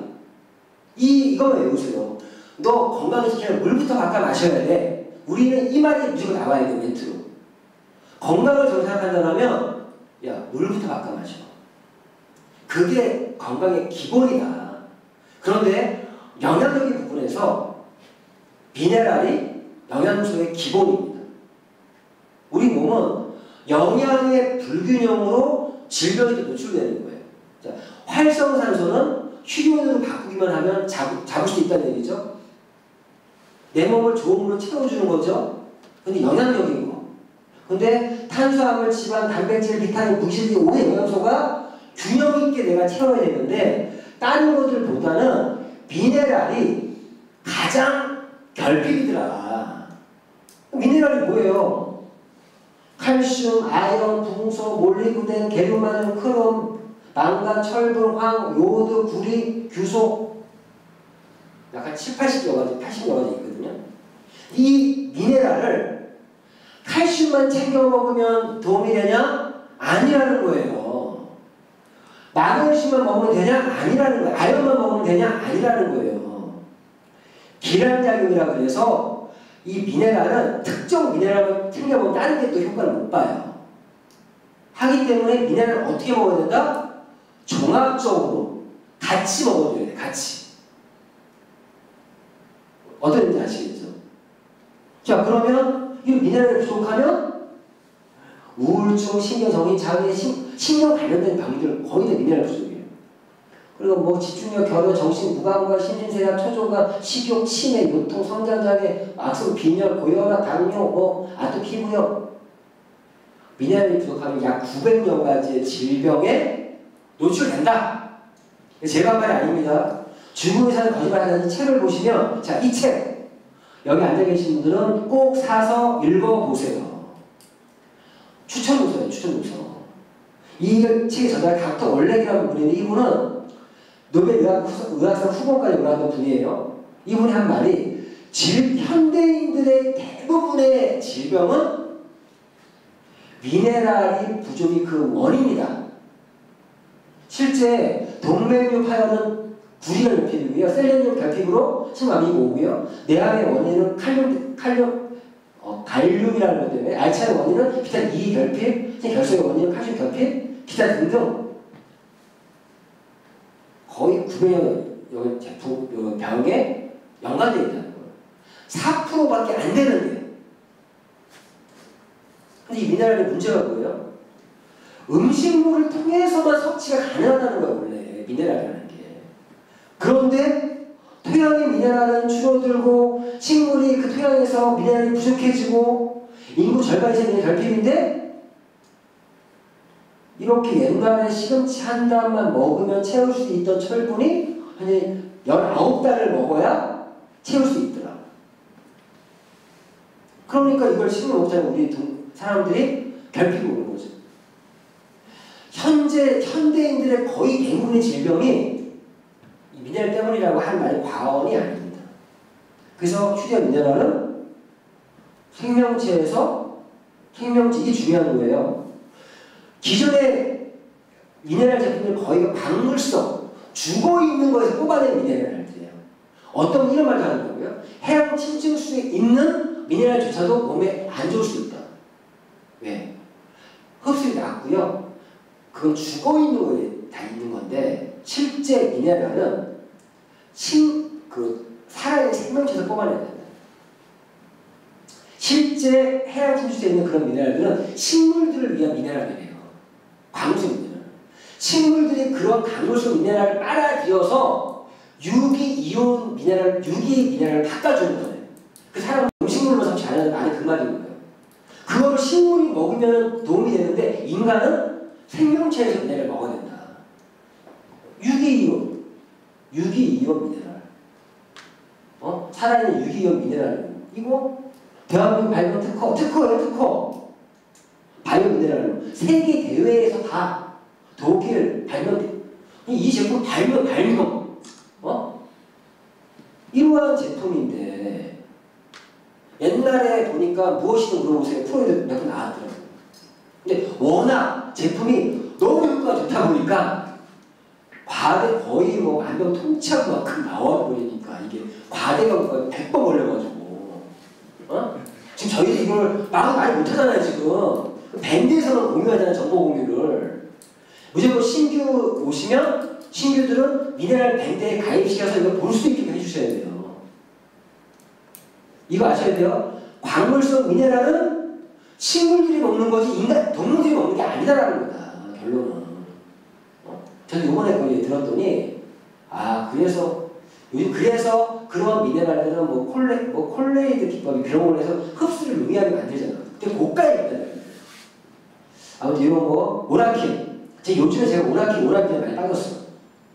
이거만 외우세요. 너 건강을 지키려면 물부터 바꿔 마셔야 돼. 우리는 이 말이 무조건 나와야 돼, 멘트로. 건강을 정착한다면 야, 물부터 바꿔 마셔. 그게 건강의 기본이다. 그런데 영양적인 부분에서 미네랄이 영양소의 기본입니다. 우리 몸은 영양의 불균형으로 질병에 노출되는 거예요. 자, 활성산소는 휴대온으로 바꾸기만 하면 잡을 수 있다는 얘기죠. 내 몸을 좋은 물로 채워주는 거죠. 근데 영양적인 거. 근데 탄수화물, 지방, 단백질, 비타민, 물질, 5의 영양소가 균형 있게 내가 채워야 되는데 다른 것들보다는 미네랄이 가장 결핍이더라. 미네랄이 뭐예요? 칼슘, 아이런, 붕소, 몰리브덴, 게르마늄, 크롬, 망간, 철분, 황, 요오드, 구리, 규소 약간 7, 80여 가지, 80여 가지 있거든요. 이 미네랄을 칼슘만 챙겨 먹으면 도움이 되냐? 아니라는 거예요. 마그네슘만 먹으면 되냐? 아니라는 거예요. 아연만 먹으면 되냐? 아니라는 거예요. 기량작용이라 그래서 이 미네랄은 특정 미네랄만 챙겨 먹으면 다른 게 또 효과를 못 봐요. 하기 때문에 미네랄을 어떻게 먹어야 된다? 종합적으로 같이 먹어줘야 돼. 같이. 어떤지 아시겠죠? 자, 그러면 이 미네랄이 부족하면 우울증, 신경정신 장애, 신경 관련된 병들 거의 다 미네랄 부족이에요. 그리고 뭐 집중력, 결여, 정신, 무감각, 심신세약, 초조감, 식욕, 치매, 요통, 성장장애, 악성 빈혈, 고혈압, 당뇨, 아토피 피부염. 미네랄이 부족하면 약 900여 가지의 질병에 노출된다. 제가 한 말이 아닙니다. 중국 의사는 거짓말하는 책을 보시면, 자, 이 책 여기 앉아 계신 분들은 꼭 사서 읽어보세요. 추천도서예요, 추천도서. 이 책의 저자 닥터 월렉이라는 분인데 이분은 노벨 의학상 후보까지 올라갔던 분이에요. 이분이 한 말이 현대인들의 대부분의 질병은 미네랄이 부족이 그 원인이다. 실제 동맥류 파열은 구리가 결핍이고요. 셀레늄 결핍으로 심암이 오고요. 뇌암의 원인은 갈륨이라는 것 때문에 알츠하이머 원인은 비타민 E 결핍, 결석의 원인은 칼슘 결핍, 기타 등등 거의 900여 제품 병에 연관되어 있다는 거예요. 4%밖에 안 되는데. 근데 이 미네랄의 문제가 뭐예요? 음식물을 통해서만 섭취가 가능하다는 거예요, 원래 미네랄이라는 게. 그런데 토양의 미네랄은 줄어들고 식물이 그 토양에서 미네랄이 부족해지고 인구 절반이 생기는 결핍인데 이렇게 옛날에 시금치 한 단만 먹으면 채울 수 있던 철분이 한 19달을 먹어야 채울 수 있더라. 그러니까 이걸 식물 먹자면 우리 사람들이 결핍이 오는 거죠. 현대인들의 거의 대부분의 질병이 미네랄 때문이라고 하는 말이 과언이 아닙니다. 그래서 휴대 미네랄은 생명체에서 이게 중요한 거예요. 기존의 미네랄 제품들 거의 광물성, 죽어있는 거에서 뽑아낸 미네랄들이에요. 어떤 이런 말도 하는 거고요. 해양 침증수에 있는 미네랄조차도 몸에 안 좋을 수 있다. 왜? 흡수율이 낮고요. 그건 죽어있는 거에 다 있는 건데 실제 미네랄은 살아있는 생명체에서 뽑아내야 된다. 실제 해양 침수에 있는 그런 미네랄들은 식물들을 위한 미네랄이에요. 광물성 미네랄. 식물들이 그런 광물성 미네랄을 빨아들여서 유기이온 미네랄을 닦아주는 거예요. 그 사람은 음식물로 섭취 안 하는 말이 그 말인 거예요. 그거를 식물이 먹으면 도움이 되는데 인간은 생명체에서 미네랄을 먹어야 된다. 유기이온 미네랄. 살아있는 유기이온 미네랄. 이거 대한민국 발견 특허예요. 바이오 미네랄로 세계 대회에서 다 독일 발명. 이 제품 발명. 이러한 제품인데 옛날에 보니까 무엇이든 물어보세요. 프로에도 몇 번 나왔더라고요. 근데 워낙 제품이 너무 효과가 좋다 보니까 과대 거의 뭐 만병 통치하고 막 나와버리니까 이게 과대가 100번 걸려가지고 지금 저희들이 이걸 말 못하잖아요. 지금 밴드에서는 공유하잖아요. 정보 공유를. 무조건 신규 오시면 신규들은 미네랄 밴드에 가입시켜서 이걸 볼 수 있게 해주셔야 돼요. 이거 아셔야 돼요. 광물성 미네랄은 식물들이 먹는 거지 동물들이 먹는 게 아니다라는 거다. 결론은. 저는 이번에 거기 들었더니 그래서 요즘 그런 미네랄들은 콜레이드 기법이 그런 걸 해서 흡수를 용이하게 만들잖아. 되게 고가의 미네랄. 아무튼 이런 거 오라킨. 요즘에 제가 오라킨에 많이 빠졌어.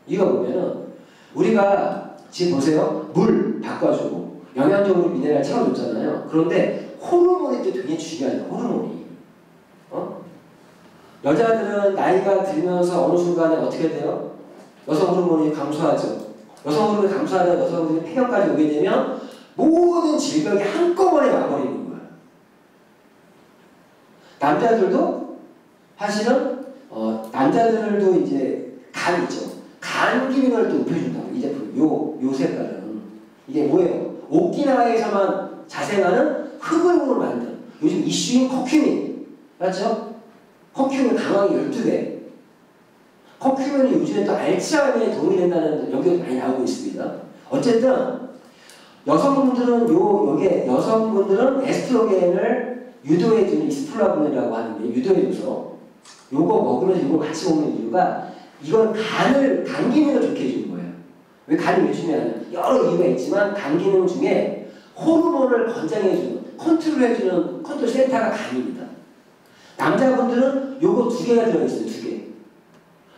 이거 보면은 우리가 지금 보세요. 물 바꿔주고 영양적으로 미네랄 채워줬잖아요. 그런데 호르몬이 또 되게 중요해요. 호르몬이. 여자들은 나이가 들면서 어느 순간에 어떻게 돼요? 여성 호르몬이 감소하죠. 여성 호르몬이 감소하다 여성들이 폐경까지 오게 되면 모든 질병이 한꺼번에 와버리는 거예요. 남자들도 사실은 남자들도 이제 간 있죠. 간 기능을 또 높여준다고. 이 제품 요 색깔은 이게 뭐예요? 오키나와에서만 자생하는 흑은으로 만든 요즘 이슈인 커큐민 맞죠? 커큐민 강하게 12배. 커큐민이 요즘에 또 알츠하이머에 도움이 된다는 연구가 많이 나오고 있습니다. 어쨌든 여성분들은 에스트로겐을 유도해주는 이스플라본이라고 하는데 유도해줘서 요거 먹으면서 이걸 같이 먹는 이유가 이건 간 기능을 좋게 해주는 거예요. 왜 간이 왜 중요하냐? 여러 이유가 있지만 간 기능 중에 호르몬을 권장해주는 컨트롤 센터가 간입니다. 남자분들은 요거 2개가 들어있어요. 2개.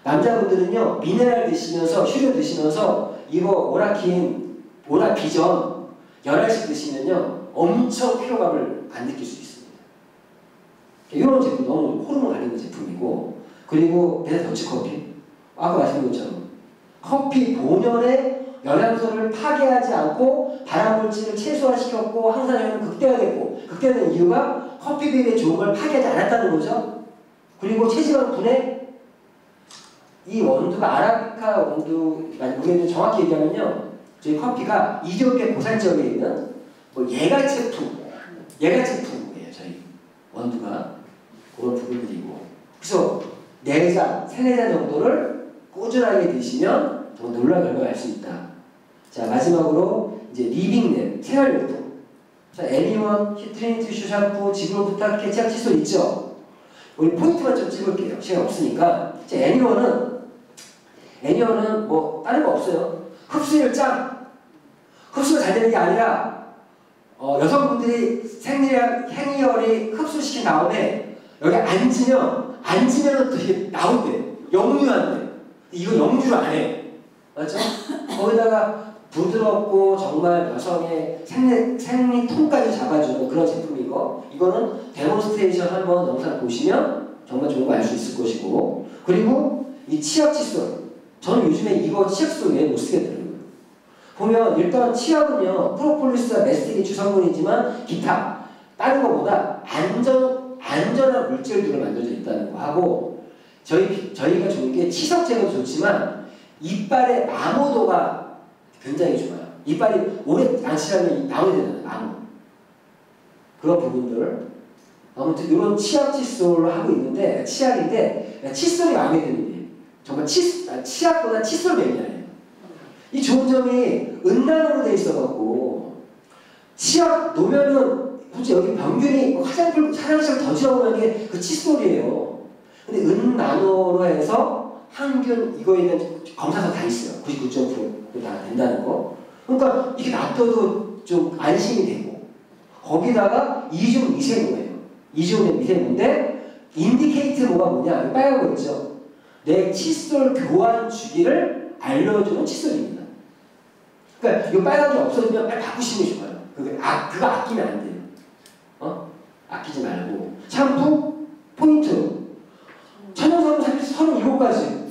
남자분들은요 미네랄 드시면서 휴료 드시면서 이거 오라비전 11씩 드시면요 엄청 피로감을 안 느낄 수 있습니다. 이런 제품 너무 호르몬 관련 제품이고 그리고 더치커피 아까 말씀드린 것처럼 커피 본연의 영양소를 파괴하지 않고 발암물질을 최소화시켰고 항산화는 극대화된 이유가 커피빈의 좋은 걸 파괴하지 않았다는 거죠. 그리고 체지방 분해 이 원두가 아라비카 원두 우리는 정확히 얘기하면요 저희 커피가 이디오피아 고산 지역에 있는 예가 제품이에요. 저희 원두가 그런 부분들이고 그래서 4잔, 3-4잔 정도를 꾸준하게 드시면 정말 놀라운 결과를 알 수 있다. 자 마지막으로 이제 리빙랩 생활용품. 자 애니원, 트리니티 슈샴푸, 지구로 부탁해 치약 칫솔 있죠. 우리 포인트만 좀 찍을게요. 시간 없으니까. 자 애니원은 뭐 다른 거 없어요. 흡수율 짱. 흡수가 잘 되는 게 아니라 여성분들이 행리열이 흡수시킨 다음에 여기 앉으면 앉으면 또 이게 나온대. 역류한대. 이거 역류를 안 해. 맞죠? 거기다가 부드럽고 정말 여성의 생리통까지 잡아주는 그런 제품이고, 이거는 데몬스트레이션 한번 영상 보시면 정말 좋은 거 알 수 있을 것이고, 그리고 이 치약 칫솔. 저는 요즘에 이거 치약 칫솔 왜 못 쓰겠더라고요. 보면 일단 치약은요, 프로폴리스와 메스틱이 주성분이지만 기타 다른 것보다 안전한 물질들로 만들어져 있다는 거 하고, 저희가 좋은 게 치석 제거도 좋지만 이빨의 마모도가 굉장히 좋아요. 이빨이 오래 양치하면 나오게 되잖아요. 마모. 그런 부분들. 아무튼 이런 치약 칫솔을 하고 있는데, 치약인데 칫솔이 마음에 드는데 정말 치약보다 칫솔 매니아예요. 이 좋은 점이 은난으로 돼 있어갖고 치약 놓으면은 굳이 여기 병균이 화장실 던지라고 하는 게 그 칫솔이에요. 근데 은나노로 해서 항균 이거에 대한 검사서 다 있어요. 99.9% 다 된다는 거. 그러니까 이게 놔둬도 좀 안심이 되고, 거기다가 이중 미세모예요. 이중 미세모인데 인디케이트모가 뭐냐? 빨간 거 있죠. 내 칫솔 교환 주기를 알려주는 칫솔입니다. 그러니까 이 빨간 게 없어지면 빨리 바꾸시는 게 좋아요. 그거 아끼면 안 돼요. 아끼지 말고. 샴푸 포인트. 천연성분 37가지.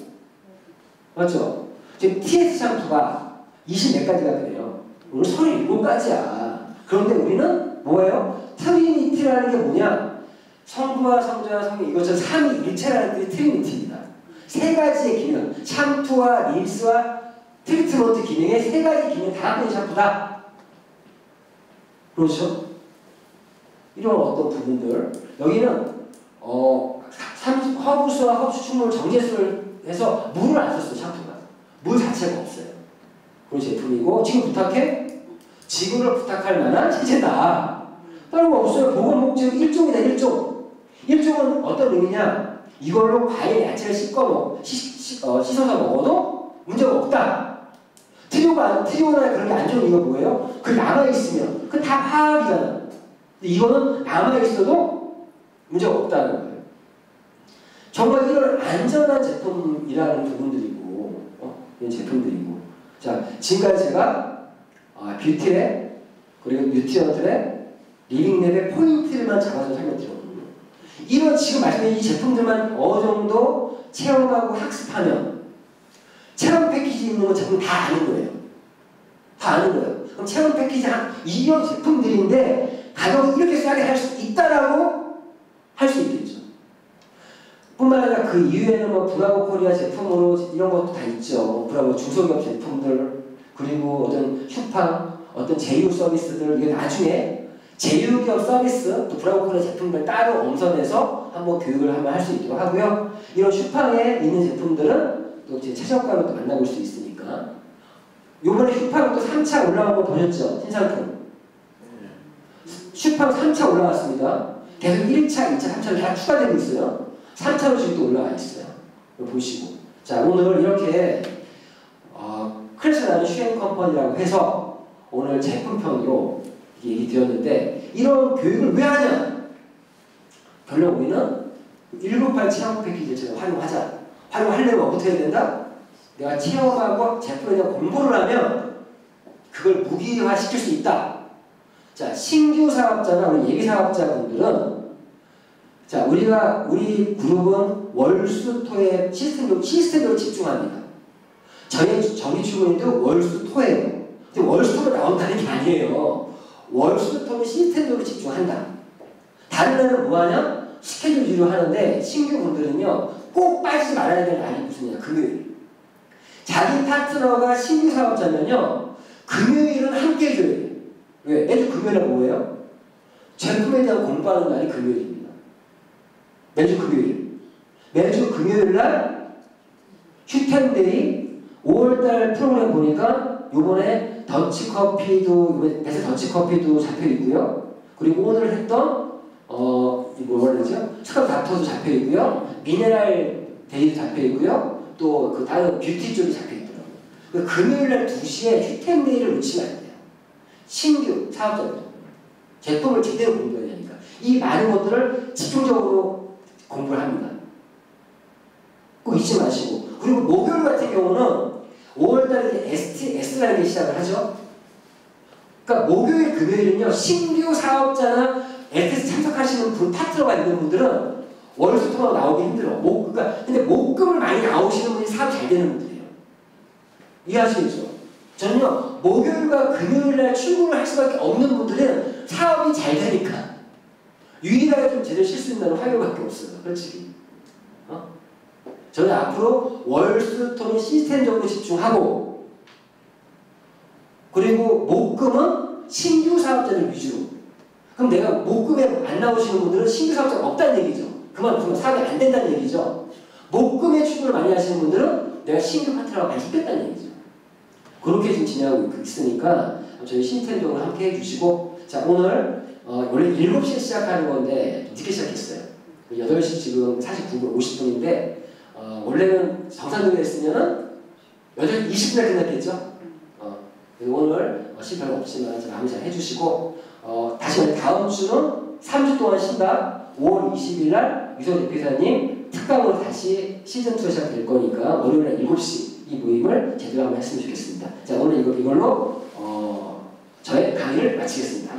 맞죠? 지금 TS 샴푸가 20몇 가지가 그래요. 오늘 37가지야. 그런데 우리는 뭐예요? 트리니티라는 게 뭐냐? 성부와 성자와 성인, 이것은 삼위일체라는 게 트리니티입니다. 세 가지의 기능, 샴푸와 린스와 트리트먼트 기능의 세 가지 기능 다 갖고 있는 샴푸다. 그렇죠? 이런 어떤 부분들. 여기는 허브수와 허브수축물 정제수를 해서 물을 안 썼어요. 샴푸가. 물 자체가 없어요. 그런 제품이고, 지금 부탁해? 지구를 부탁할 만한 체제다. 다른 거 없어요. 보건복지의 일종이다. 일종은 어떤 의미냐? 이걸로 과일, 야채를 씻어서 먹어도 문제가 없다. 트리오나 그런 게 안 좋은 이유가 뭐예요? 그 남아있으면 그 다 화학이잖아. 근데 이거는 남아있어도 문제가 없다는 거예요. 정말 이런 안전한 제품이라는 부분들이고, 이런 제품들이고. 자, 지금까지 제가 뷰티랩 그리고 뉴트리언트랩, 리빙랩의 포인트를만 잡아서 설명드렸거든요. 이런 지금 말씀드린 이 제품들만 어느 정도 체험하고 학습하면 체험 패키지 있는 거 제품 다 아는 거예요. 다 아는 거예요. 그럼 체험 패키지 이런 제품들인데 가격을 이렇게 싸게 할 수 있다라고 할 수 있겠죠. 뿐만 아니라 그 이후에는 뭐 브라보 코리아 제품으로 이런 것도 다 있죠. 브라보 중소기업 제품들, 그리고 어떤 슈팡, 어떤 제휴 서비스들, 이게 나중에 제휴기업 서비스, 또 브라보 코리아 제품들 따로 엄선해서 한번 교육을 한번 할 수 있도록 하고요. 이런 슈팡에 있는 제품들은 또 제 최저가로 또 만나볼 수 있으니까. 요번에 슈팡 또 3차 올라간 거 보셨죠? 신상품. 슈팡 3차 올라왔습니다. 계속 1차, 2차, 3차로 다 추가되고 있어요. 3차로 지금 또 올라와 있어요. 이거 보시고. 자, 오늘 이렇게 크레스라는 슈행 컴퍼니라고 해서 오늘 제품편으로 얘기 드렸는데, 이런 교육을 왜 하냐? 결론 우리는 198 체험 패키지를 활용하자. 활용하려면 어떻게 해야 된다? 내가 체험하고 제품에 대한 공부를 하면 그걸 무기화 시킬 수 있다. 자, 신규 사업자나 우리 예비 사업자분들은, 자, 우리 그룹은 월수토의 시스템적으로 집중합니다. 저희 정기 출근인도 월수토예요. 근데 월수토가 나온다는 게 아니에요. 월수토는 시스템적으로 집중한다. 다른 데는 뭐하냐? 스케줄로 하는데, 신규분들은요 꼭 빠지지 말아야 되는 날이 무슨이냐? 금요일. 자기 파트너가 신규 사업자면요 금요일은 함께 해줘야 돼요. 왜? 매주 금요일은 뭐예요? 제품에 대한 공부하는 날이 금요일입니다. 매주 금요일날 휴템데이. 5월달 프로그램 보니까 요번에 더치커피도, 베스트 더치커피도 잡혀있고요. 그리고 오늘 했던 뭐라 그러죠? 스카프 닥터도 잡혀있고요. 미네랄 데이도 잡혀있고요. 또 그 다른 뷰티 쪽이 잡혀있더라고요. 그 금요일날 2시에 휴템데이를 놓치면 안 돼요. 신규 사업자들 제품을 제대로 공부해야 되니까 이 많은 것들을 집중적으로 공부를 합니다. 꼭 잊지 마시고. 그리고 목요일 같은 경우는 5월달에 S라는 게 시작을 하죠. 그러니까 목요일, 금요일은요, 신규 사업자나 SS 참석하시는 분, 파트너가 있는 분들은 월수토가 나오기 힘들어. 그러니까 근데 목금을 많이 나오시는 분이 사업 잘 되는 분들이에요. 이해하시겠죠? 저는요, 목요일과 금요일날 출근을 할 수밖에 없는 분들은 사업이 잘 되니까 유일하게 좀 제대로 쉴 수 있는 날은 화요일밖에 없어요. 그렇지? 저는 앞으로 월수토는 시스템적으로 집중하고, 그리고 목금은 신규 사업자들 위주로. 그럼 내가 목금에 안 나오시는 분들은 신규 사업자가 없다는 얘기죠. 그만큼 사업이 안 된다는 얘기죠. 목금에 출근을 많이 하시는 분들은 내가 신규 파트너가 많이 생겼다는 얘기죠. 그렇게 지금 진행하고 있으니까 저희 시스템적으로 함께 해주시고, 자, 오늘 원래 7시에 시작하는 건데 늦게 시작했어요. 8시 지금 49분 50분인데 원래는 정상적으로 했으면은 8시 20분에 끝났겠죠? 오늘 실패가 없지만 마무리 잘 해주시고, 다시 말해 다음 주는 3주 동안 쉰다. 5월 20일 날 유성 대표이사님 특강으로 다시 시즌2가 시작될 거니까 월요일 날 7시 이 모임을 제대로 한번 했으면 좋겠습니다. 자, 오늘 이걸로 저의 강의를 마치겠습니다.